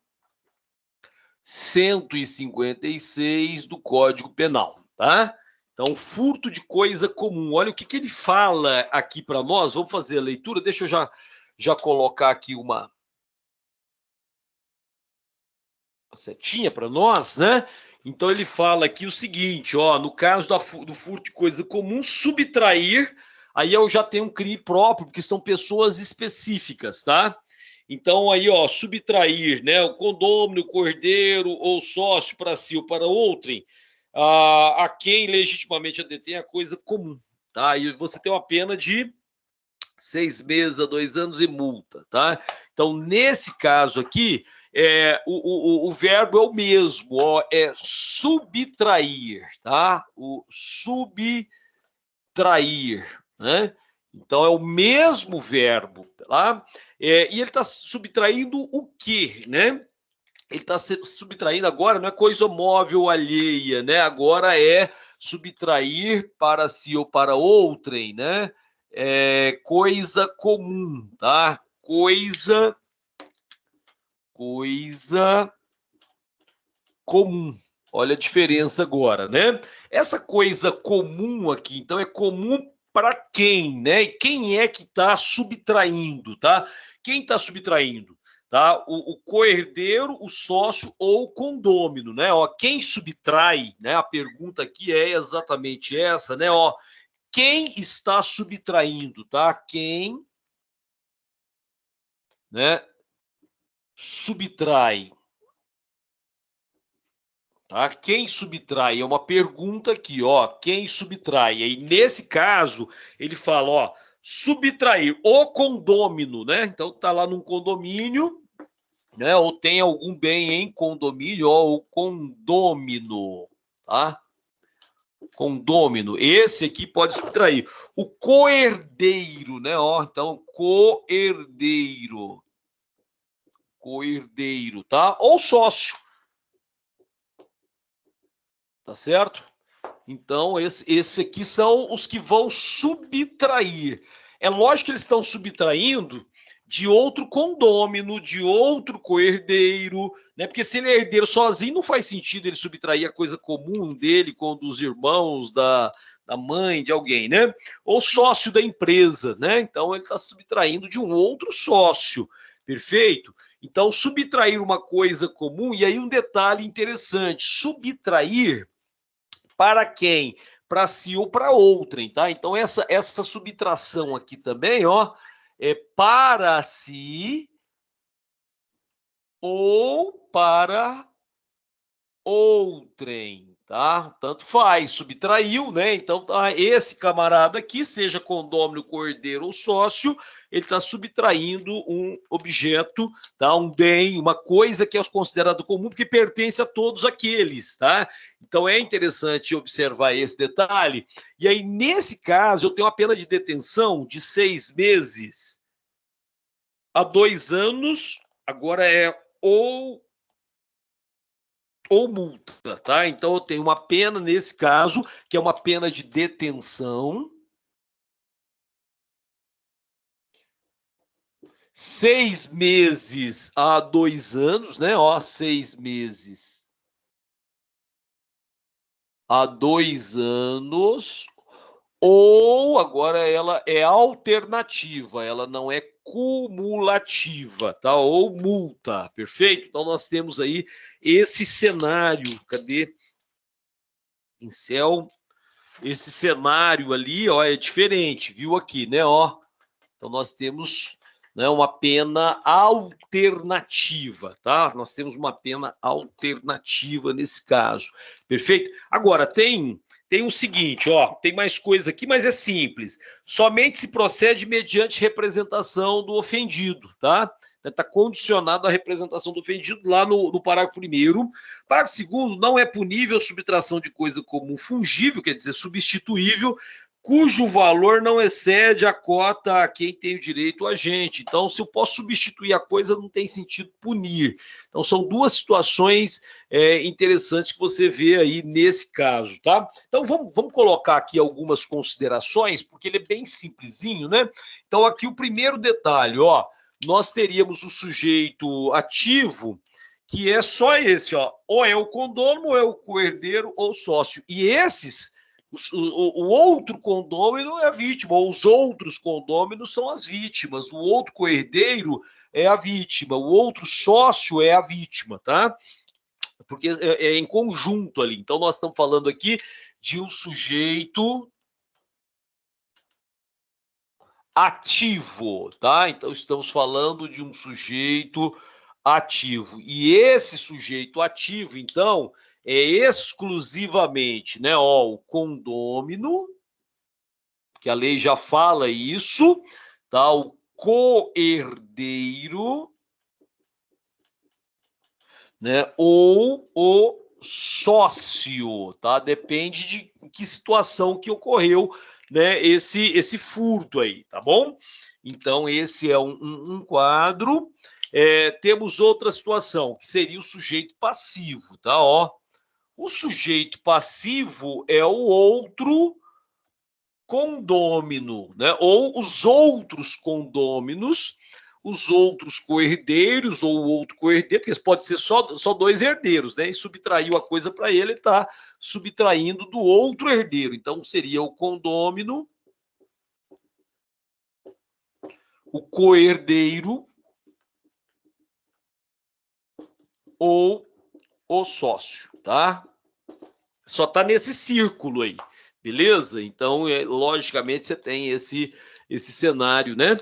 156 do Código Penal, tá? Então, furto de coisa comum. Olha o que ele fala aqui para nós. Vamos fazer a leitura. Deixa eu já colocar aqui uma setinha para nós, né? Então, ele fala aqui o seguinte, ó, no caso do furto de coisa comum, subtrair, aí eu já tenho um CRI próprio, porque são pessoas específicas, tá? Então, aí, ó, subtrair, né, o condômino, cordeiro ou sócio para si ou para outrem, a quem legitimamente a detém a coisa comum, tá? E você tem uma pena de 6 meses a 2 anos e multa, tá? Então, nesse caso aqui, o verbo é o mesmo, ó, é subtrair, tá? O subtrair, né? Então, é o mesmo verbo, tá? E ele está subtraindo o quê, né? Ele está subtraindo agora, não é coisa móvel alheia, né? Agora é subtrair para si ou para outrem, né? Coisa comum, tá? Coisa comum. Olha a diferença agora, né? Essa coisa comum aqui, então, é comum para quem, né? E quem é que está subtraindo, tá? Quem está subtraindo? Tá? O coerdeiro, o sócio ou o condômino, né? Ó, quem subtrai, né? A pergunta aqui é exatamente essa, né? Ó, quem está subtraindo, tá? Quem, né? Subtrai. Tá? Quem subtrai? É uma pergunta aqui, ó. Quem subtrai? E nesse caso, ele fala, ó, subtrair o condômino, né? Então tá lá num condomínio, né? Ou tem algum bem em condomínio, ó, o condômino, tá? Condômino. Esse aqui pode subtrair. O coerdeiro, né? Ó, então, coerdeiro. Coerdeiro, tá? Ou sócio. Tá certo? Então, esse aqui são os que vão subtrair. É lógico que eles estão subtraindo de outro condômino, de outro coerdeiro, né? Porque se ele é herdeiro sozinho, não faz sentido ele subtrair a coisa comum dele com dos irmãos, da mãe, de alguém, né? Ou sócio da empresa, né? Então, ele está subtraindo de um outro sócio, perfeito? Então, subtrair uma coisa comum, e aí um detalhe interessante, subtrair para quem? Para si ou para outrem, tá? Então, essa subtração aqui também, ó, é para si ou para outrem, tá? Tanto faz, subtraiu, né? Então, tá, esse camarada aqui, seja condômino, cordeiro ou sócio, ele está subtraindo um objeto, tá? Um bem, uma coisa que é considerado comum, porque pertence a todos aqueles, tá? Então, é interessante observar esse detalhe. E aí, nesse caso, eu tenho uma pena de detenção de 6 meses a 2 anos, agora é ou multa, tá? Então eu tenho uma pena nesse caso, que é uma pena de detenção. 6 meses a 2 anos, né? Ó, 6 meses a 2 anos. Ou agora ela é alternativa, ela não é cumulativa, tá? Ou multa, perfeito? Então nós temos aí esse cenário. Cadê? pincel. Esse cenário ali, ó, é diferente, viu aqui, né, ó. Então, nós temos, né, uma pena alternativa, tá? Nós temos uma pena alternativa nesse caso, perfeito? Agora, tem o seguinte, ó, tem mais coisa aqui, mas é simples. Somente se procede mediante representação do ofendido, tá? Está condicionado à representação do ofendido lá no parágrafo 1º. Parágrafo 2º, não é punível a subtração de coisa comum fungível, quer dizer, substituível, cujo valor não excede a cota a quem tem o direito a gente. Então, se eu posso substituir a coisa, não tem sentido punir. Então, são duas situações interessantes que você vê aí nesse caso, tá? Então, vamos colocar aqui algumas considerações, porque ele é bem simplesinho, né? Então, aqui o primeiro detalhe, ó, nós teríamos o sujeito ativo, que é só esse, ó, ou é o condômino, ou é o coerdeiro, ou sócio. E esses, o outro condômino é a vítima, ou os outros condôminos são as vítimas, o outro coerdeiro é a vítima, o outro sócio é a vítima, tá? Porque é em conjunto ali. Então, nós estamos falando aqui de um sujeito ativo, tá? Então, estamos falando de um sujeito ativo. E esse sujeito ativo, então, é exclusivamente, né, ó, o condômino, que a lei já fala isso, tá? O coerdeiro, né? Ou o sócio, tá? Depende de que situação que ocorreu, né? Esse furto aí, tá bom? Então, esse é um quadro. Temos outra situação, que seria o sujeito passivo, tá? Ó, o sujeito passivo é o outro condômino, né? Ou os outros condôminos, os outros coherdeiros ou o outro coherdeiro, porque pode ser só dois herdeiros, né? E subtraiu a coisa para ele está subtraindo do outro herdeiro. Então, seria o condômino, o coherdeiro ou o sócio, tá? Só tá nesse círculo aí, beleza? Então, logicamente, você tem esse cenário, né?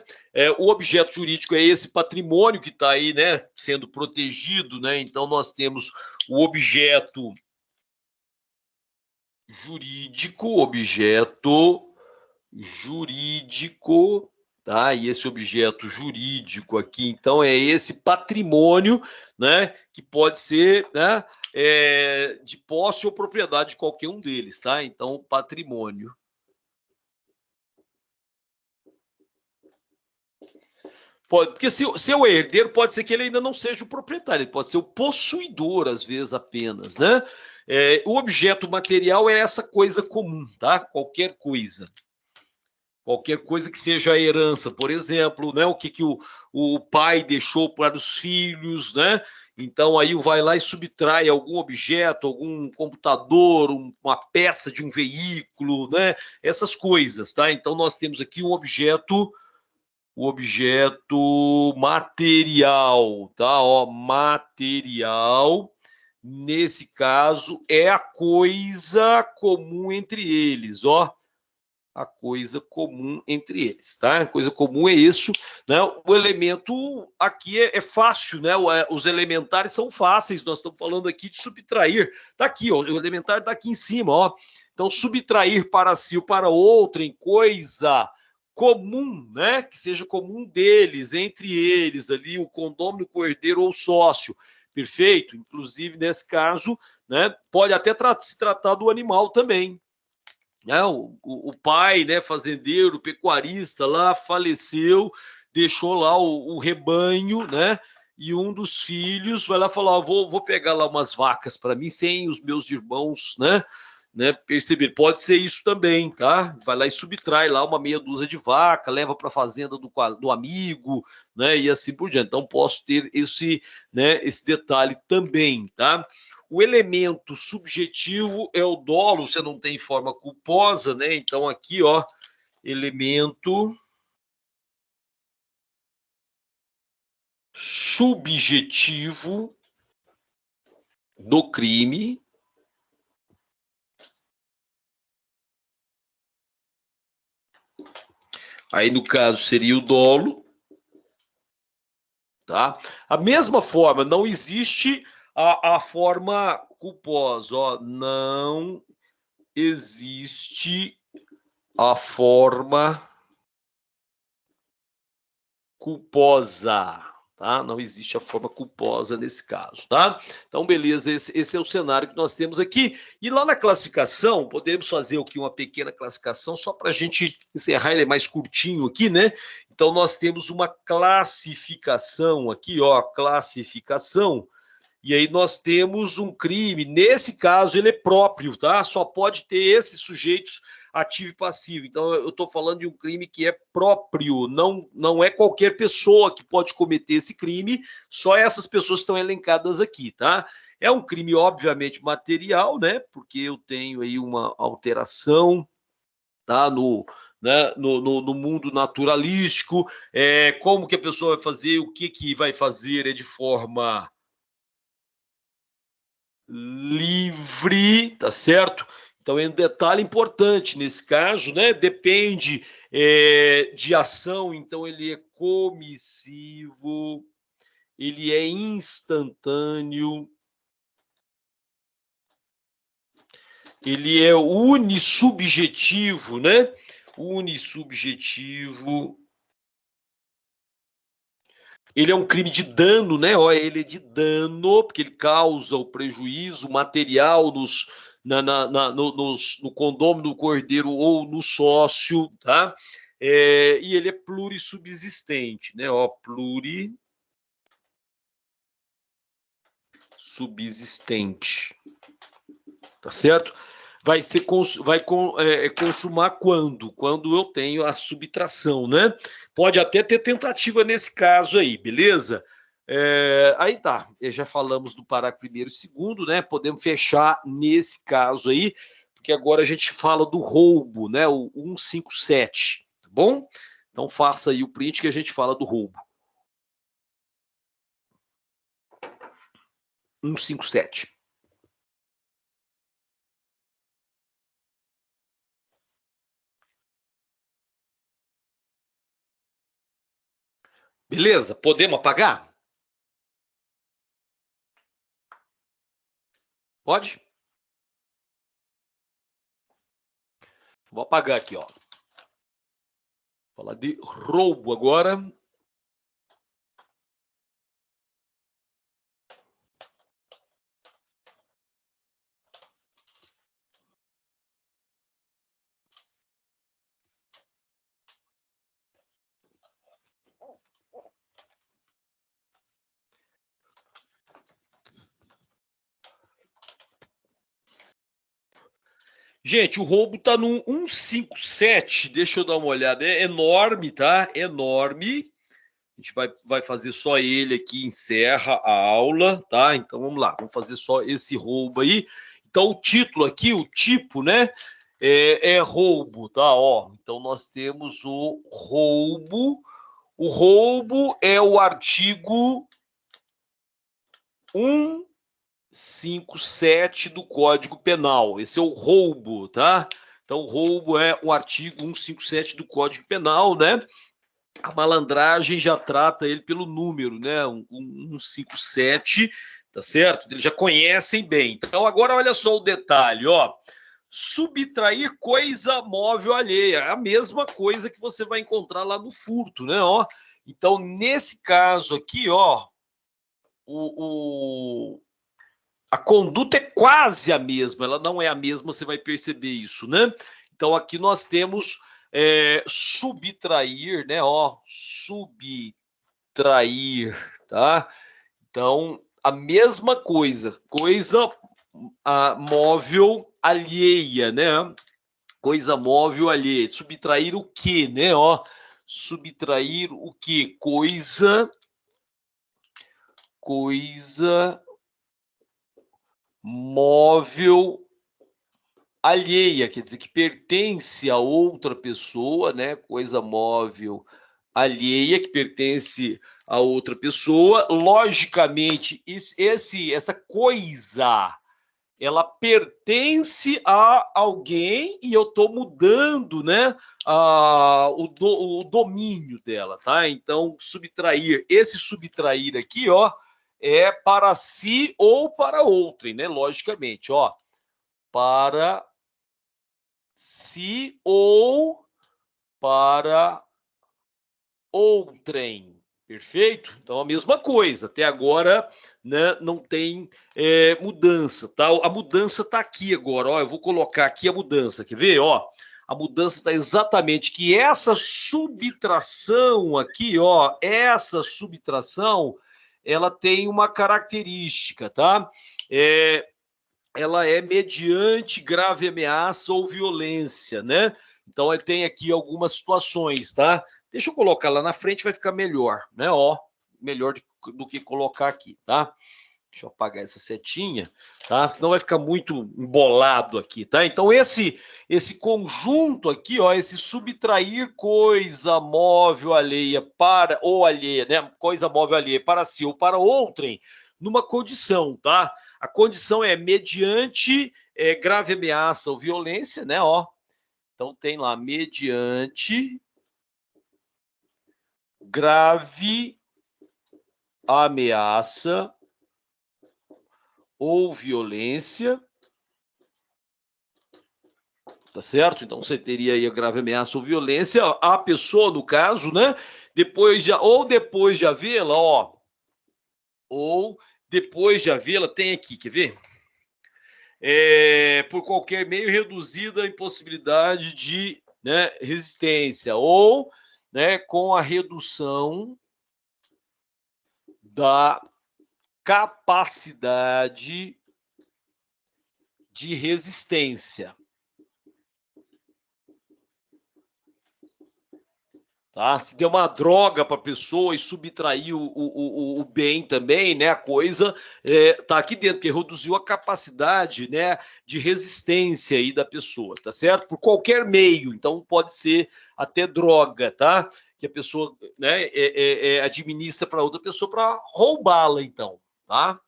O objeto jurídico é esse patrimônio que está aí, né, sendo protegido, né? Então, nós temos o objeto jurídico, tá? E esse objeto jurídico aqui, então, é esse patrimônio, né, que pode ser, né, de posse ou propriedade de qualquer um deles, tá? Então, patrimônio. Porque se o herdeiro, pode ser que ele ainda não seja o proprietário, ele pode ser o possuidor, às vezes, apenas, né? O objeto material é essa coisa comum, tá? Qualquer coisa. Qualquer coisa que seja a herança, por exemplo, né? O que o pai deixou para os filhos, né? Então, aí vai lá e subtrai algum objeto, algum computador, uma peça de um veículo, né? Essas coisas, tá? Então, nós temos aqui o objeto material, tá? Ó, material, nesse caso, é a coisa comum entre eles, ó. A coisa comum entre eles, tá? A coisa comum é isso, né? O elemento aqui é fácil, né? Os elementares são fáceis, nós estamos falando aqui de subtrair. Tá aqui, ó, o elementar tá aqui em cima, ó. Então, subtrair para si ou para outrem coisa comum, né? Que seja comum deles, entre eles ali, o condômino, o coerdeiro ou o sócio. Perfeito? Inclusive, nesse caso, né? Pode até se tratar do animal também, né? O pai, né, fazendeiro, pecuarista lá, faleceu, deixou lá o rebanho, né? E um dos filhos vai lá falar: vou pegar lá umas vacas para mim, sem os meus irmãos, né? Perceber, pode ser isso também, tá? Vai lá e subtrai lá uma meia dúzia de vaca, leva para a fazenda do amigo, né? E assim por diante. Então, posso ter esse detalhe também, tá? O elemento subjetivo é o dolo, você não tem forma culposa, né? Então, aqui, ó, elemento subjetivo do crime Aí, no caso, seria o dolo. Tá? A mesma forma, não existe a forma culposa. Ó, não existe a forma culposa, tá? Não existe a forma culposa nesse caso, tá? Então, beleza, esse é o cenário que nós temos aqui. E lá na classificação, podemos fazer aqui uma pequena classificação, só para a gente encerrar, ele é mais curtinho aqui, né? Então, nós temos uma classificação aqui, ó, classificação. E aí nós temos um crime, nesse caso ele é próprio, tá? Só pode ter esses sujeitos ativo e passivo. Então eu estou falando de um crime que é próprio, não é qualquer pessoa que pode cometer esse crime, só essas pessoas estão elencadas aqui, tá? É um crime obviamente material, né? Porque eu tenho aí uma alteração, tá? No mundo naturalístico, como que a pessoa vai fazer, o que vai fazer de forma livre, tá certo? Então é um detalhe importante nesse caso, né? Depende de ação, então ele é comissivo, ele é instantâneo, ele é unissubjetivo, né? Unissubjetivo. Ele é um crime de dano, né? Ó, ele é de dano, porque ele causa o prejuízo material no condômino do cordeiro ou no sócio, tá? E ele é plurissubsistente, né? Ó, plurissubsistente, tá certo? Vai consumar quando? Quando eu tenho a subtração, né? Pode até ter tentativa nesse caso aí, beleza? Aí tá, já falamos do parágrafo 1º e 2º, né? Podemos fechar nesse caso aí, porque agora a gente fala do roubo, né? O 157, tá bom? Então faça aí o print que a gente fala do roubo. 157. Beleza? Podemos apagar? Pode? Vou apagar aqui, ó. Falar de roubo agora. Gente, o roubo tá no 157, deixa eu dar uma olhada, é enorme, tá? Enorme. A gente vai fazer só ele aqui, encerra a aula, tá? Então vamos lá, vamos fazer só esse roubo aí. Então o título aqui, o tipo, né? É roubo, tá? Ó, então nós temos o roubo. O roubo é o artigo 157 do Código Penal. Esse é o roubo, tá? Então, o roubo é o artigo 157 do Código Penal, né? A malandragem já trata ele pelo número, né? 157, tá certo? Eles já conhecem bem. Então, agora olha só o detalhe, ó. Subtrair coisa móvel alheia. É a mesma coisa que você vai encontrar lá no furto, né? Ó. Então, nesse caso aqui, ó, a conduta é quase a mesma, ela não é a mesma, você vai perceber isso, né? Então, aqui nós temos subtrair, né? Ó, subtrair, tá? Então, a mesma coisa, coisa móvel alheia, né? Coisa móvel alheia. Subtrair o quê, né? Ó, subtrair o quê? Coisa móvel alheia, quer dizer que pertence a outra pessoa, né? Coisa móvel alheia que pertence a outra pessoa. Logicamente, essa coisa ela pertence a alguém e eu estou mudando, né, o domínio dela, tá? Então, subtrair, esse subtrair aqui, ó, é para si ou para outrem, né? Logicamente, ó, para si ou para outrem. Perfeito? Então, a mesma coisa. Até agora, né, não tem mudança, tá? A mudança está aqui agora. Ó, eu vou colocar aqui a mudança. Quer ver? Ó, a mudança está exatamente que essa subtração aqui, ó, essa subtração, ela tem uma característica, tá? Ela é mediante grave ameaça ou violência, né? Então, ele tem aqui algumas situações, tá? Deixa eu colocar lá na frente, vai ficar melhor, né? Ó, melhor do que colocar aqui, tá? Deixa eu apagar essa setinha, tá? Senão vai ficar muito embolado aqui, tá? Então, esse conjunto aqui, ó, esse subtrair coisa móvel alheia para, ou alheia, né? Coisa móvel alheia para si ou para outrem, numa condição, tá? A condição é mediante grave ameaça ou violência, né? Ó, então tem lá, mediante grave ameaça ou violência, tá certo? Então você teria aí a grave ameaça ou violência, a pessoa, no caso, né? Depois de havê-la, ó, ou depois de havê-la, tem aqui, quer ver? Por qualquer meio reduzida a impossibilidade de, né, resistência, ou, né, com a redução da capacidade de resistência. Tá? Se der uma droga para a pessoa e subtrair o bem também, né? A coisa tá aqui dentro, porque reduziu a capacidade, né, de resistência aí da pessoa, tá certo? Por qualquer meio, então pode ser até droga, tá? Que a pessoa, né, administra para outra pessoa para roubá-la, então, tá?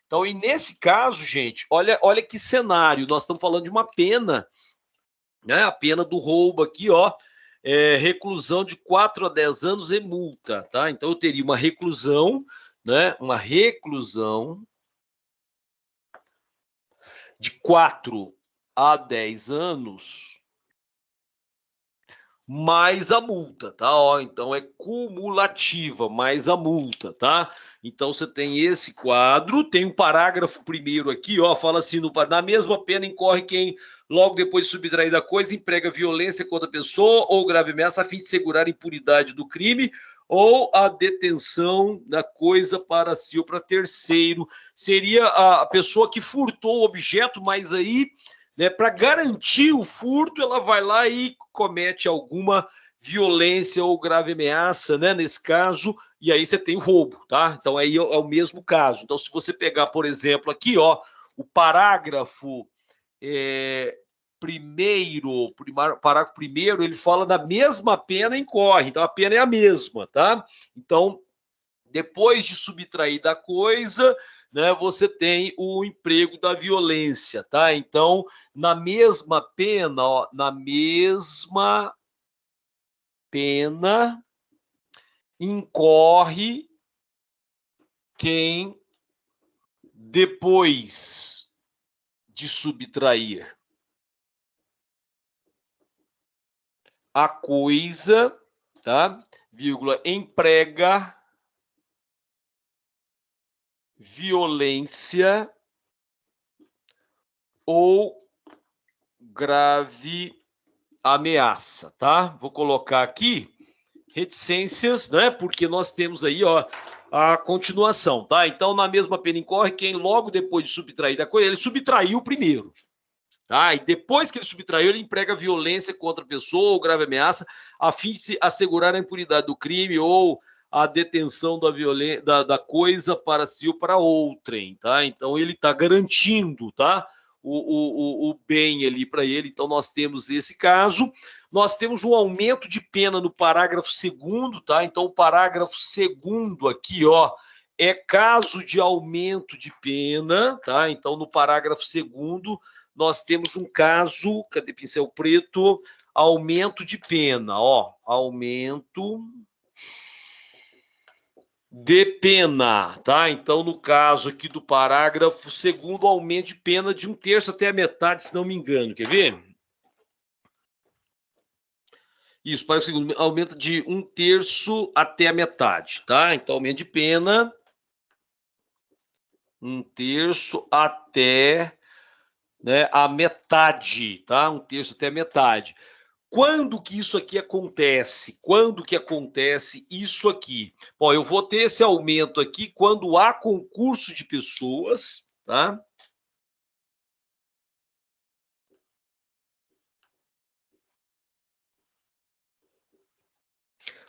Então, e nesse caso, gente, olha que cenário, nós estamos falando de uma pena, né? A pena do roubo aqui, ó, reclusão de 4 a 10 anos e multa, tá? Então eu teria uma reclusão, né? Uma reclusão de 4 a 10 anos mais a multa, tá? Ó, então é cumulativa, mais a multa, tá? Então você tem esse quadro, tem o parágrafo primeiro aqui, ó, fala assim, na mesma pena incorre quem, logo depois de subtrair da coisa, emprega violência contra a pessoa ou grave ameaça a fim de segurar a impunidade do crime ou a detenção da coisa para si ou para terceiro. Seria a pessoa que furtou o objeto, mas aí, né, para garantir o furto, ela vai lá e comete alguma violência ou grave ameaça, né, nesse caso, e aí você tem o roubo, tá? Então aí é o mesmo caso. Então, se você pegar, por exemplo, aqui, ó, o parágrafo parágrafo primeiro, ele fala da mesma pena incorre, então a pena é a mesma, tá? Então, depois de subtrair da coisa, né, você tem o emprego da violência, tá? Então, na mesma pena, ó, na mesma pena incorre quem, depois de subtrair a coisa, tá? Vírgula, emprega violência ou grave ameaça, tá? Vou colocar aqui reticências, né? Porque nós temos aí, ó, a continuação, tá? Então, na mesma pena incorre quem logo depois de subtrair da coisa, ele subtraiu primeiro, tá? E depois que ele subtraiu, ele emprega violência contra a pessoa ou grave ameaça a fim de se assegurar a impunidade do crime ou a detenção da coisa para si ou para outrem, tá? Então, ele está garantindo, tá? O bem ali para ele. Então, nós temos esse caso. Nós temos um aumento de pena no parágrafo 2º, tá? Então, o parágrafo 2º aqui, ó, é caso de aumento de pena, tá? Então, no parágrafo 2º, nós temos um caso, cadê pincel preto? Aumento de pena, ó, aumento de pena, tá? Então, no caso aqui do parágrafo 2º, aumento de pena de 1/3 até a metade, se não me engano, quer ver? Isso, parágrafo 2º, aumenta de 1/3 até a metade, tá? Então, aumento de pena, 1/3 até, né, a metade, tá? 1/3 até a metade. Quando que isso aqui acontece? Quando que acontece isso aqui? Bom, eu vou ter esse aumento aqui quando há concurso de pessoas, tá?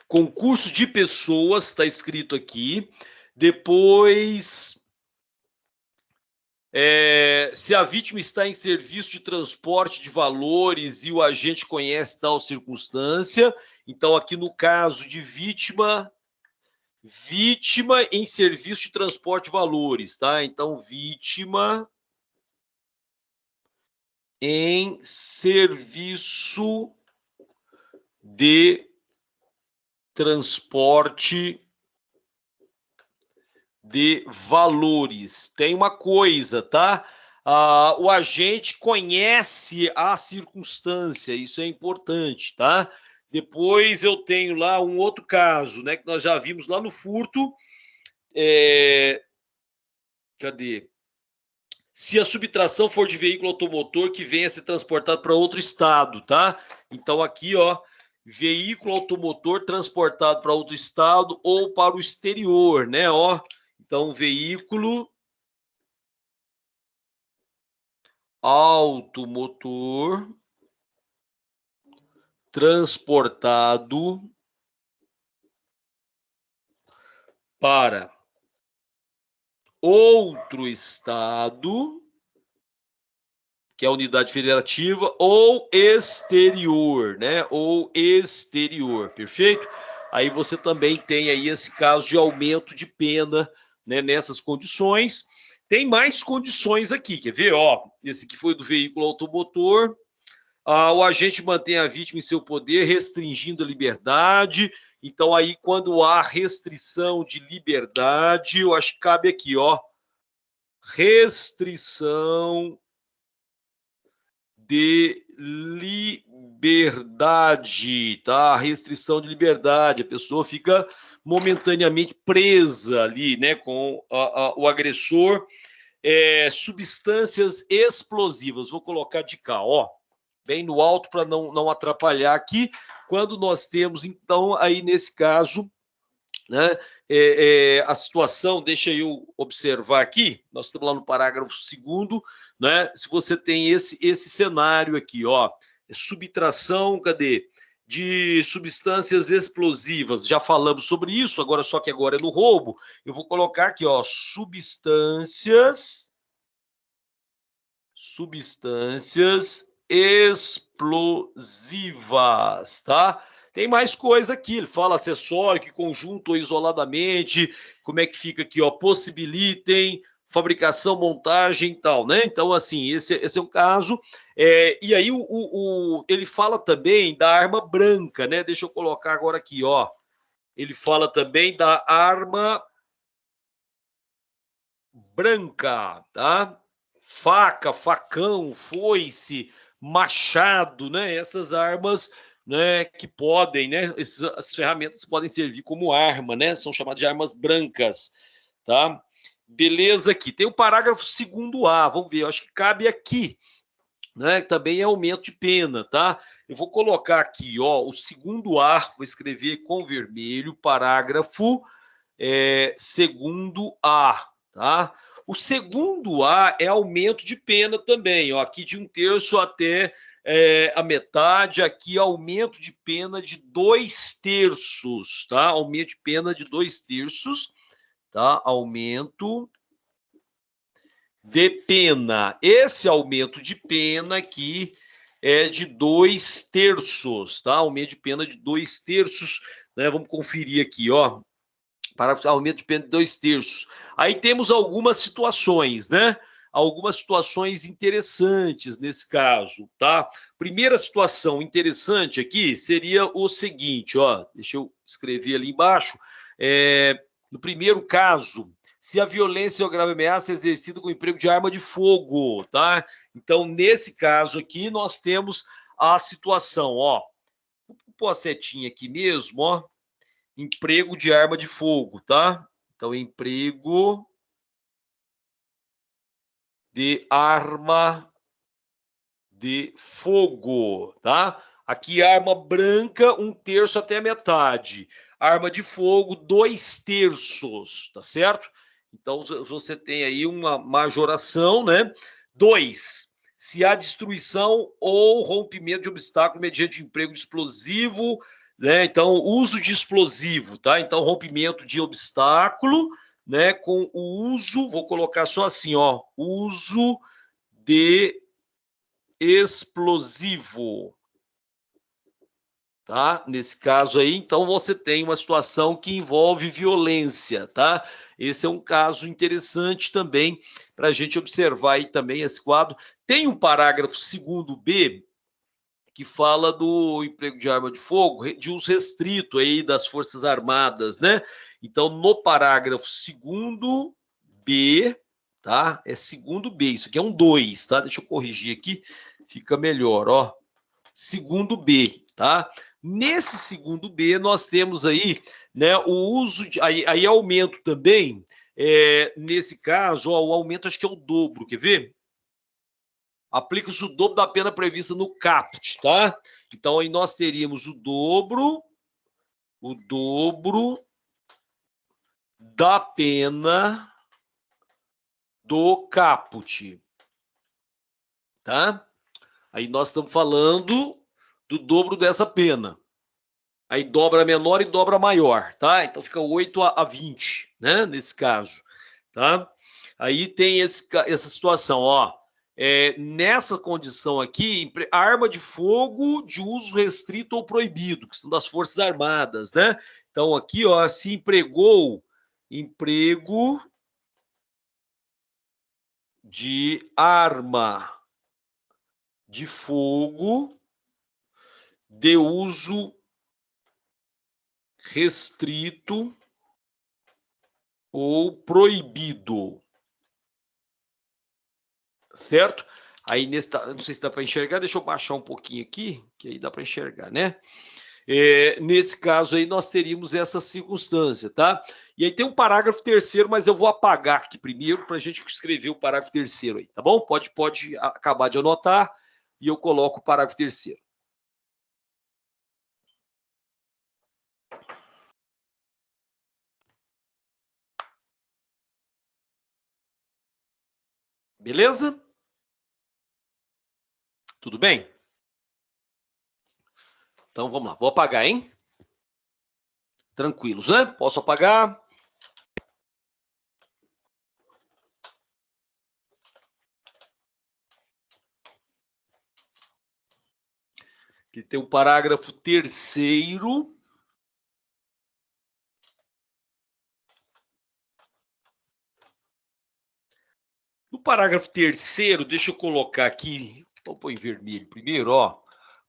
Concurso de pessoas, está escrito aqui. Depois, se a vítima está em serviço de transporte de valores e o agente conhece tal circunstância, então aqui no caso de vítima em serviço de transporte de valores, tá? Então, vítima em serviço de transporte de valores. Tem uma coisa, tá? O agente conhece a circunstância, isso é importante, tá? Depois eu tenho lá um outro caso, né, que nós já vimos lá no furto. Cadê? Se a subtração for de veículo automotor que venha a ser transportado para outro estado, tá? Então aqui, ó, veículo automotor transportado para outro estado ou para o exterior, né, ó. Então, veículo automotor transportado para outro estado, que é a unidade federativa, ou exterior, né? Ou exterior, perfeito? Aí você também tem aí esse caso de aumento de pena, né, nessas condições. Tem mais condições aqui, quer ver? Ó, esse aqui foi do veículo automotor. O agente mantém a vítima em seu poder, restringindo a liberdade. Então, aí, quando há restrição de liberdade, eu acho que cabe aqui, ó, restrição de liberdade, tá? Restrição de liberdade. A pessoa fica momentaneamente presa ali, né, com o agressor. Substâncias explosivas. Vou colocar de cá, ó, bem no alto para não atrapalhar aqui. Quando nós temos, então, aí nesse caso, né, a situação, deixa eu observar aqui, nós estamos lá no parágrafo 2º, né, se você tem esse cenário aqui, ó, subtração, cadê? De substâncias explosivas, já falamos sobre isso, agora só que agora é no roubo, eu vou colocar aqui, ó, substâncias explosivas, tá? Tem mais coisa aqui, ele fala acessório, que conjunto ou isoladamente, como é que fica aqui, ó, possibilitem, fabricação, montagem e tal, né? Então, assim, esse é um caso. E aí, ele fala também da arma branca, né? Deixa eu colocar agora aqui, ó. Ele fala também da arma branca, tá? Faca, facão, foice, machado, né? Essas armas, né, que podem, né? Essas ferramentas podem servir como arma, né? São chamadas de armas brancas, tá? Beleza aqui. Tem o parágrafo 2º-A, vamos ver, eu acho que cabe aqui, né? Também é aumento de pena, tá? Eu vou colocar aqui, ó, o 2º-A, vou escrever com vermelho, parágrafo 2º-A, tá? O 2º-A é aumento de pena também, ó, aqui de 1/3 até a metade, aqui aumento de pena de 2/3, tá? Aumento de pena de 2/3, tá? Aumento de pena. Esse aumento de pena aqui é de 2/3, tá? Aumento de pena de 2/3, né? Vamos conferir aqui, ó. Para aumento de pena de 2/3. Aí temos algumas situações, né? Algumas situações interessantes nesse caso, tá? Primeira situação interessante aqui seria o seguinte, ó, deixa eu escrever ali embaixo. No primeiro caso, se a violência ou grave ameaça é exercida com emprego de arma de fogo, tá? Então, nesse caso aqui, nós temos a situação, ó, vou pôr a setinha aqui mesmo, ó, emprego de arma de fogo, tá? Então, emprego de arma de fogo, tá? Aqui, arma branca, 1/3 até a metade. Arma de fogo, 2/3, tá certo? Então, você tem aí uma majoração, né? 2. Se há destruição ou rompimento de obstáculo mediante emprego de explosivo, né? Então, uso de explosivo, tá? Então, rompimento de obstáculo, né? Com o uso, vou colocar só assim, ó, uso de explosivo, tá? Nesse caso aí, então você tem uma situação que envolve violência, tá? Esse é um caso interessante também para a gente observar aí também esse quadro. Tem um parágrafo 2º-B que fala do emprego de arma de fogo de uso restrito aí das Forças Armadas, né? Então, no parágrafo 2º-B, tá? É 2º-B, isso aqui é um 2, tá? Deixa eu corrigir aqui, fica melhor, ó. 2º-B, tá? Nesse 2º-B, nós temos aí, né, o uso de... Aí aumento também, nesse caso, ó, o aumento acho que é o dobro, quer ver? Aplica-se o dobro da pena prevista no caput, tá? Então, aí nós teríamos o dobro da pena do caput, tá? Aí nós estamos falando do dobro dessa pena. Aí dobra menor e dobra maior, tá? Então fica 8 a 20, né? Nesse caso, tá? Aí tem essa situação, ó. Nessa condição aqui, arma de fogo de uso restrito ou proibido, que são das Forças Armadas, né? Então aqui, ó, se empregou emprego de arma de fogo de uso restrito ou proibido, certo? Aí, não sei se dá para enxergar, deixa eu baixar um pouquinho aqui, que aí dá para enxergar, né? Nesse caso aí, nós teríamos essa circunstância, tá? E aí tem um parágrafo 3º, mas eu vou apagar aqui primeiro para a gente escrever o parágrafo 3º aí, tá bom? Pode acabar de anotar e eu coloco o parágrafo 3º. Beleza? Tudo bem? Então vamos lá, vou apagar, hein? Tranquilos, né? Posso apagar? Que tem o parágrafo 3º. No parágrafo 3º, deixa eu colocar aqui, vou pôr em vermelho primeiro, ó.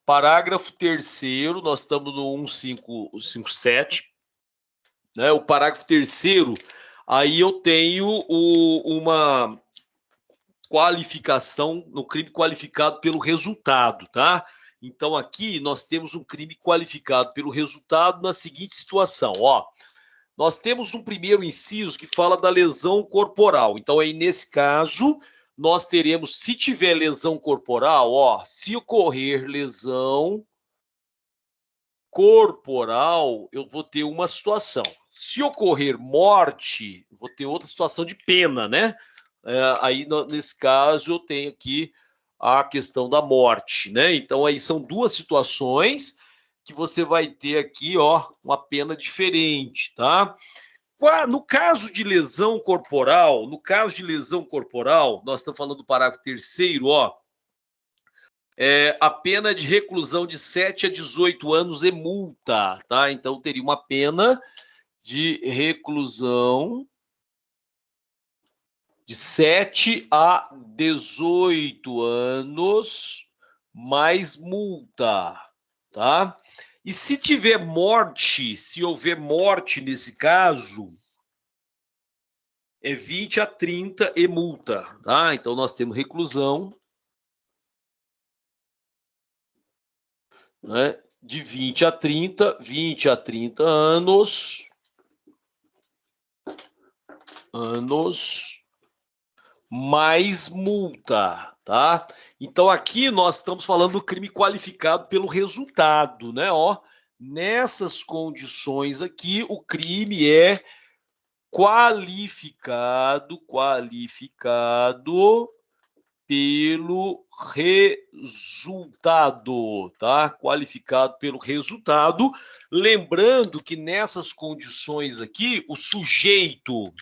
Parágrafo 3º, nós estamos no 1557, né? O parágrafo 3º, aí eu tenho uma qualificação no crime qualificado pelo resultado, tá? Então aqui nós temos um crime qualificado pelo resultado na seguinte situação, ó. Nós temos um primeiro inciso que fala da lesão corporal. Então, aí, nesse caso, nós teremos, se tiver lesão corporal, ó, se ocorrer lesão corporal, eu vou ter uma situação. Se ocorrer morte, eu vou ter outra situação de pena, né? Aí, nesse caso, eu tenho aqui a questão da morte, né? Então, aí são duas situações que você vai ter aqui, ó, uma pena diferente, tá? No caso de lesão corporal, nós estamos falando do parágrafo 3º, ó, a pena de reclusão de 7 a 18 anos e multa, tá? Então, teria uma pena de reclusão de 7 a 18 anos, mais multa, tá? E se tiver morte, se houver morte nesse caso, é 20 a 30 e multa, tá? Então nós temos reclusão, né, de 20 a 30 anos, mais multa, tá? Então aqui nós estamos falando do crime qualificado pelo resultado, né? Ó, nessas condições aqui, o crime é qualificado pelo resultado, tá? Qualificado pelo resultado. Lembrando que nessas condições aqui, o sujeito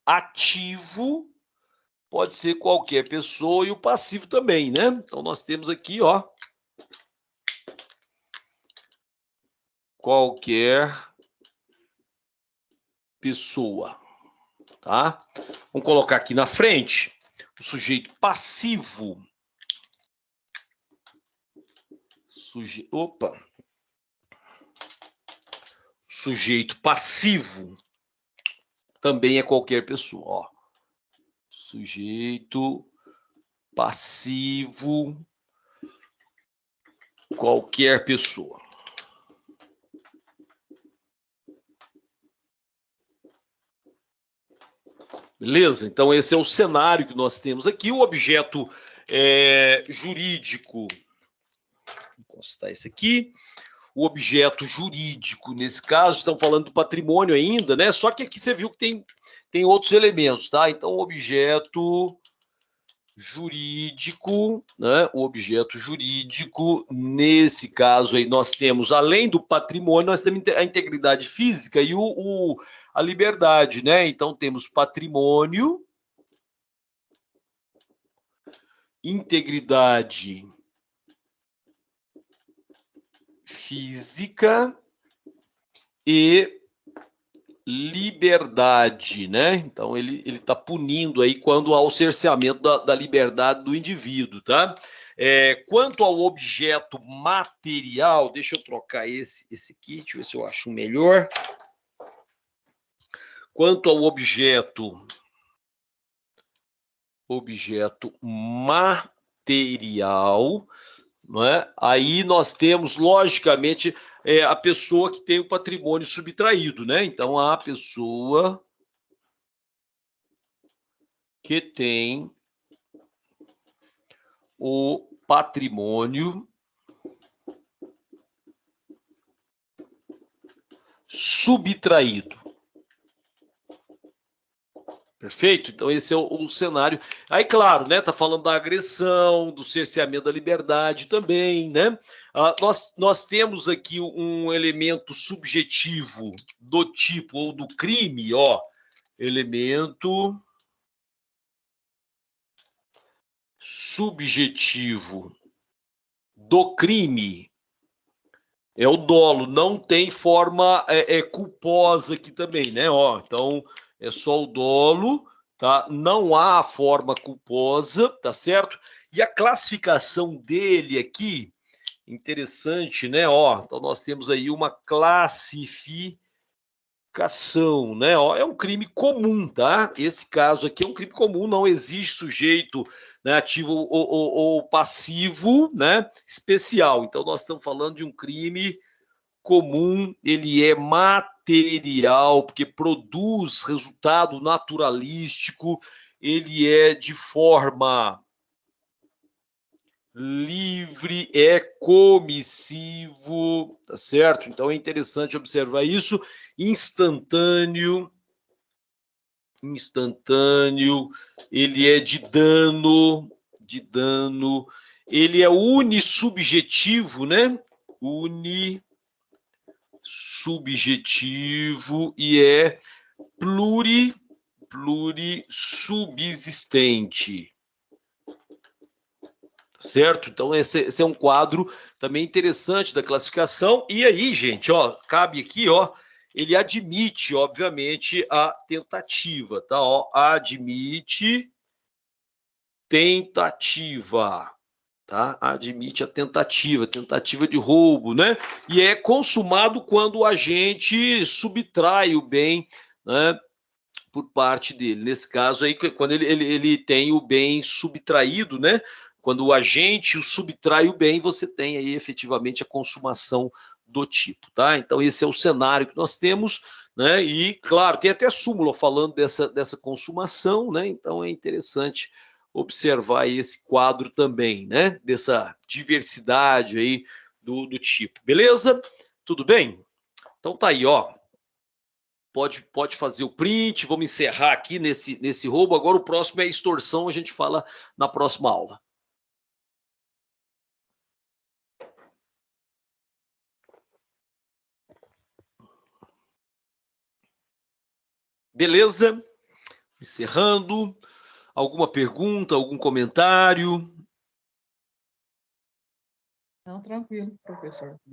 ativo pode ser qualquer pessoa e o passivo também, né? Então nós temos aqui, ó, qualquer pessoa, tá? Vamos colocar aqui na frente o sujeito passivo. Sujeito passivo também é qualquer pessoa, ó. Sujeito passivo, qualquer pessoa. Beleza? Então esse é o cenário que nós temos aqui. O objeto jurídico, vou constar esse aqui. O objeto jurídico, nesse caso, estamos falando do patrimônio ainda, né? Só que aqui você viu que tem outros elementos, tá? Então, o objeto jurídico, né? O objeto jurídico, nesse caso aí, nós temos, além do patrimônio, nós temos a integridade física e a liberdade, né? Então, temos patrimônio, integridade física e liberdade, né? Então ele está punindo aí quando há o cerceamento da liberdade do indivíduo, tá? Quanto ao objeto material, deixa eu trocar esse aqui, deixa eu ver se eu acho um melhor. Quanto ao objeto material, não é? Aí nós temos, logicamente, a pessoa que tem o patrimônio subtraído, né? Então, a pessoa que tem o patrimônio subtraído. Perfeito? Então, esse é o cenário. Aí, claro, né? Tá falando da agressão, do cerceamento da liberdade também, né? Nós temos aqui um elemento subjetivo do tipo ou do crime, ó. Elemento subjetivo do crime é o dolo. Não tem forma culposa aqui também, né? Ó, então, é só o dolo, tá? Não há forma culposa, tá certo? E a classificação dele aqui, interessante, né? Ó, então nós temos aí uma classificação, né? Ó, é um crime comum, tá? Esse caso aqui é um crime comum, não existe sujeito, né, ativo ou passivo, né? Especial. Então nós estamos falando de um crime comum, ele é material, porque produz resultado naturalístico, ele é de forma livre, é comissivo, tá certo? Então é interessante observar isso. Instantâneo, ele é de dano, ele é unissubjetivo, né? Subjetivo e é plurissubsistente. certo? Então, esse é um quadro também interessante da classificação. E aí, gente, ó, cabe aqui, ó, ele admite, obviamente, a tentativa, tá? Ó, admite tentativa, tá? Admite a tentativa de roubo, né? E é consumado quando o agente subtrai o bem, né, por parte dele. Nesse caso aí, quando ele tem o bem subtraído, né? Quando o agente o subtrai o bem, você tem aí efetivamente a consumação do tipo, tá? Então esse é o cenário que nós temos, né? E claro, tem até súmula falando dessa consumação, né? Então é interessante observar esse quadro também, né? Dessa diversidade aí do tipo, beleza? Tudo bem? Então tá aí, ó. Pode fazer o print, vamos encerrar aqui nesse roubo. Agora o próximo é extorsão, a gente fala na próxima aula. Beleza? Encerrando. Alguma pergunta, algum comentário? Não, tranquilo, professor. Obrigado.